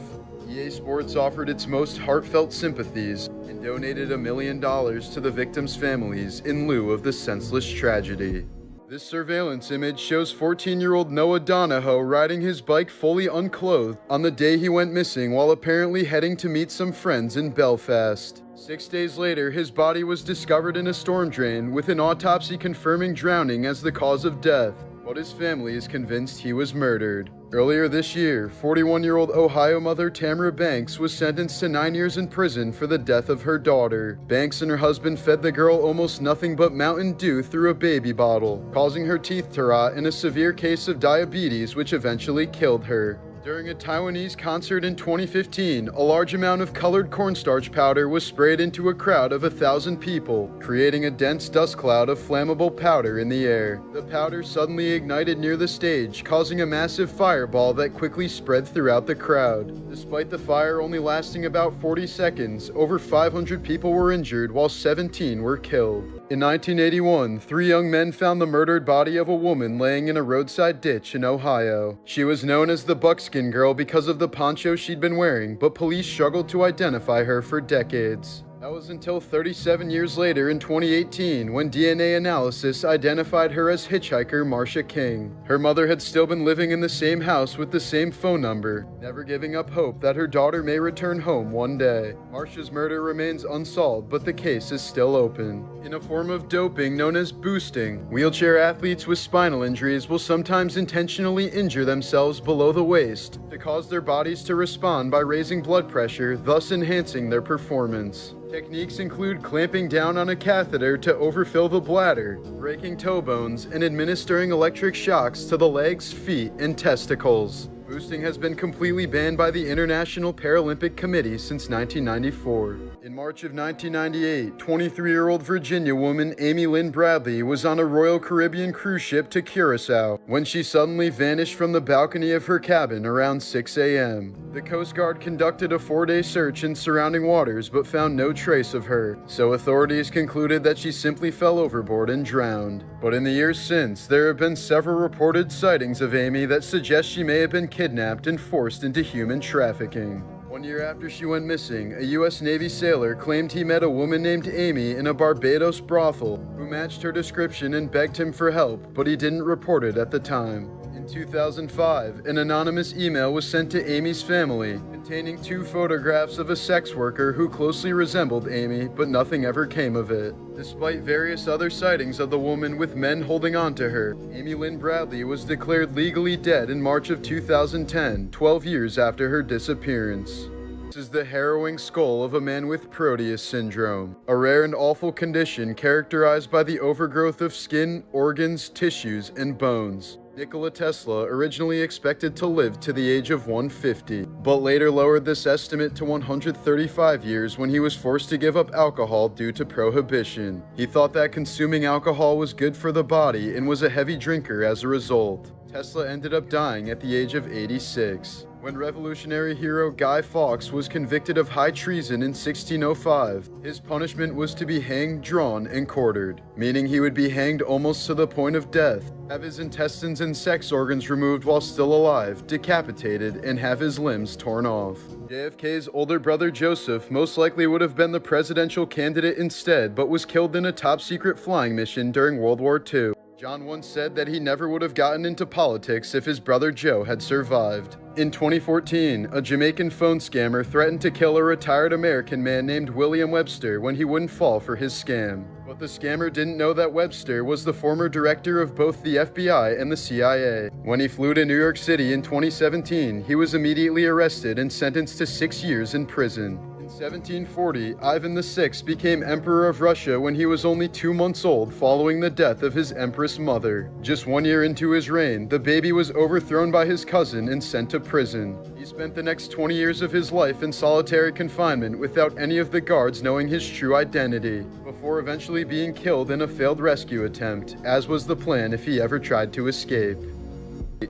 EA Sports offered its most heartfelt sympathies and donated $1 million to the victims' families in lieu of the senseless tragedy. This surveillance image shows 14-year-old Noah Donahoe riding his bike fully unclothed on the day he went missing while apparently heading to meet some friends in Belfast. 6 days later, his body was discovered in a storm drain with an autopsy confirming drowning as the cause of death, but his family is convinced he was murdered. Earlier this year, 41-year-old Ohio mother Tamara Banks was sentenced to 9 years in prison for the death of her daughter. Banks and her husband fed the girl almost nothing but Mountain Dew through a baby bottle, causing her teeth to rot and a severe case of diabetes, which eventually killed her. During a Taiwanese concert in 2015, a large amount of colored cornstarch powder was sprayed into a crowd of 1,000 people, creating a dense dust cloud of flammable powder in the air. The powder suddenly ignited near the stage, causing a massive fireball that quickly spread throughout the crowd. Despite the fire only lasting about 40 seconds, over 500 people were injured while 17 were killed. In 1981, 3 young men found the murdered body of a woman laying in a roadside ditch in Ohio. She was known as the Buckskin Girl because of the poncho she'd been wearing, but police struggled to identify her for decades. That was until 37 years later in 2018 when DNA analysis identified her as hitchhiker Marcia King. Her mother had still been living in the same house with the same phone number, never giving up hope that her daughter may return home one day. Marcia's murder remains unsolved, but the case is still open. In a form of doping known as boosting, wheelchair athletes with spinal injuries will sometimes intentionally injure themselves below the waist to cause their bodies to respond by raising blood pressure, thus enhancing their performance. Techniques include clamping down on a catheter to overfill the bladder, breaking toe bones, and administering electric shocks to the legs, feet, and testicles. Boosting has been completely banned by the International Paralympic Committee since 1994. In March of 1998, 23-year-old Virginia woman Amy Lynn Bradley was on a Royal Caribbean cruise ship to Curacao when she suddenly vanished from the balcony of her cabin around 6 a.m. The Coast Guard conducted a 4-day search in surrounding waters but found no trace of her, so authorities concluded that she simply fell overboard and drowned. But in the years since, there have been several reported sightings of Amy that suggest she may have been kidnapped and forced into human trafficking. 1 year after she went missing, a U.S. Navy sailor claimed he met a woman named Amy in a Barbados brothel who matched her description and begged him for help, but he didn't report it at the time. In 2005, an anonymous email was sent to Amy's family containing 2 photographs of a sex worker who closely resembled Amy, but nothing ever came of it. Despite various other sightings of the woman with men holding on to her, Amy Lynn Bradley was declared legally dead in March of 2010, 12 years after her disappearance. This is the harrowing skull of a man with Proteus syndrome, a rare and awful condition characterized by the overgrowth of skin, organs, tissues, and bones. Nikola Tesla originally expected to live to the age of 150, but later lowered this estimate to 135 years when he was forced to give up alcohol due to prohibition. He thought that consuming alcohol was good for the body and was a heavy drinker as a result. Tesla ended up dying at the age of 86. When Revolutionary hero Guy Fawkes was convicted of high treason in 1605, his punishment was to be hanged, drawn, and quartered, meaning he would be hanged almost to the point of death, have his intestines and sex organs removed while still alive, decapitated, and have his limbs torn off. JFK's older brother Joseph most likely would have been the presidential candidate instead, but was killed in a top-secret flying mission during World War II. John once said that he never would have gotten into politics if his brother Joe had survived. In 2014, a Jamaican phone scammer threatened to kill a retired American man named William Webster when he wouldn't fall for his scam. But the scammer didn't know that Webster was the former director of both the FBI and the CIA. When he flew to New York City in 2017, he was immediately arrested and sentenced to 6 years in prison. In 1740, Ivan VI became Emperor of Russia when he was only 2 months old following the death of his Empress mother. Just 1 year into his reign, the baby was overthrown by his cousin and sent to prison. He spent the next 20 years of his life in solitary confinement without any of the guards knowing his true identity, before eventually being killed in a failed rescue attempt, as was the plan if he ever tried to escape.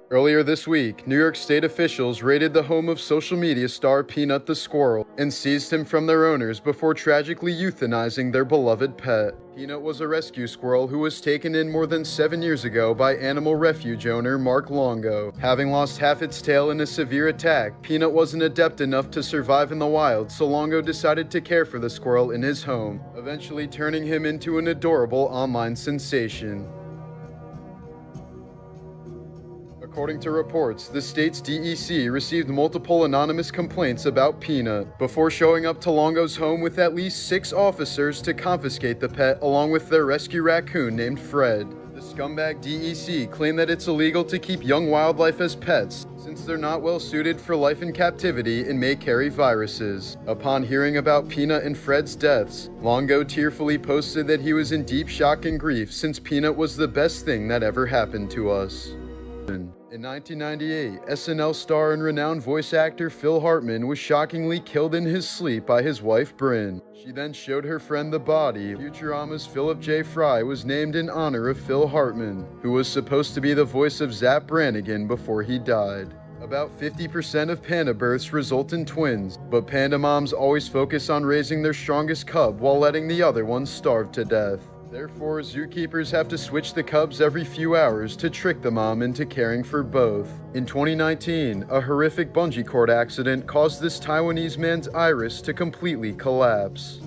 Earlier this week, New York State officials raided the home of social media star Peanut the squirrel and seized him from their owners before tragically euthanizing their beloved pet. Peanut was a rescue squirrel who was taken in more than 7 years ago by animal refuge owner Mark Longo. Having lost half its tail in a severe attack, Peanut wasn't adept enough to survive in the wild, so Longo decided to care for the squirrel in his home, eventually turning him into an adorable online sensation. According to reports, the state's DEC received multiple anonymous complaints about Peanut before showing up to Longo's home with at least 6 officers to confiscate the pet along with their rescue raccoon named Fred. The scumbag DEC claim that it's illegal to keep young wildlife as pets since they're not well suited for life in captivity and may carry viruses. Upon hearing about Peanut and Fred's deaths, Longo tearfully posted that he was in deep shock and grief since Peanut was the best thing that ever happened to us. In 1998, SNL star and renowned voice actor Phil Hartman was shockingly killed in his sleep by his wife Brynn. She then showed her friend the body. Futurama's Philip J. Fry was named in honor of Phil Hartman, who was supposed to be the voice of Zapp Brannigan before he died. About 50% of panda births result in twins, but panda moms always focus on raising their strongest cub while letting the other ones starve to death. Therefore, zookeepers have to switch the cubs every few hours to trick the mom into caring for both. In 2019, a horrific bungee cord accident caused this Taiwanese man's iris to completely collapse.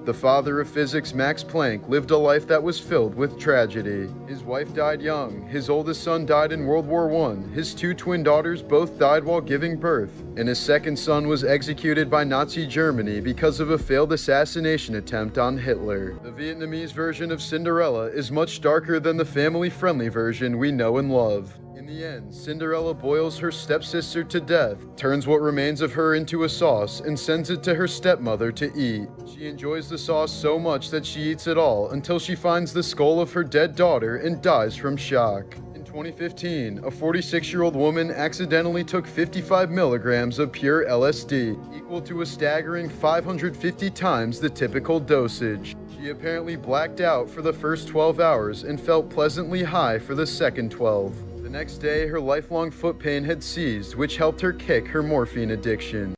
The father of physics, Max Planck, lived a life that was filled with tragedy. His wife died young, his oldest son died in World War I, his 2 twin daughters both died while giving birth, and his second son was executed by Nazi Germany because of a failed assassination attempt on Hitler. The Vietnamese version of Cinderella is much darker than the family-friendly version we know and love. In In the end, Cinderella boils her stepsister to death, turns what remains of her into a sauce, and sends it to her stepmother to eat. She enjoys the sauce so much that she eats it all until she finds the skull of her dead daughter and dies from shock. In 2015, a 46-year-old woman accidentally took 55 milligrams of pure LSD, equal to a staggering 550 times the typical dosage. She apparently blacked out for the first 12 hours and felt pleasantly high for the second 12. The next day, her lifelong foot pain had ceased, which helped her kick her morphine addiction.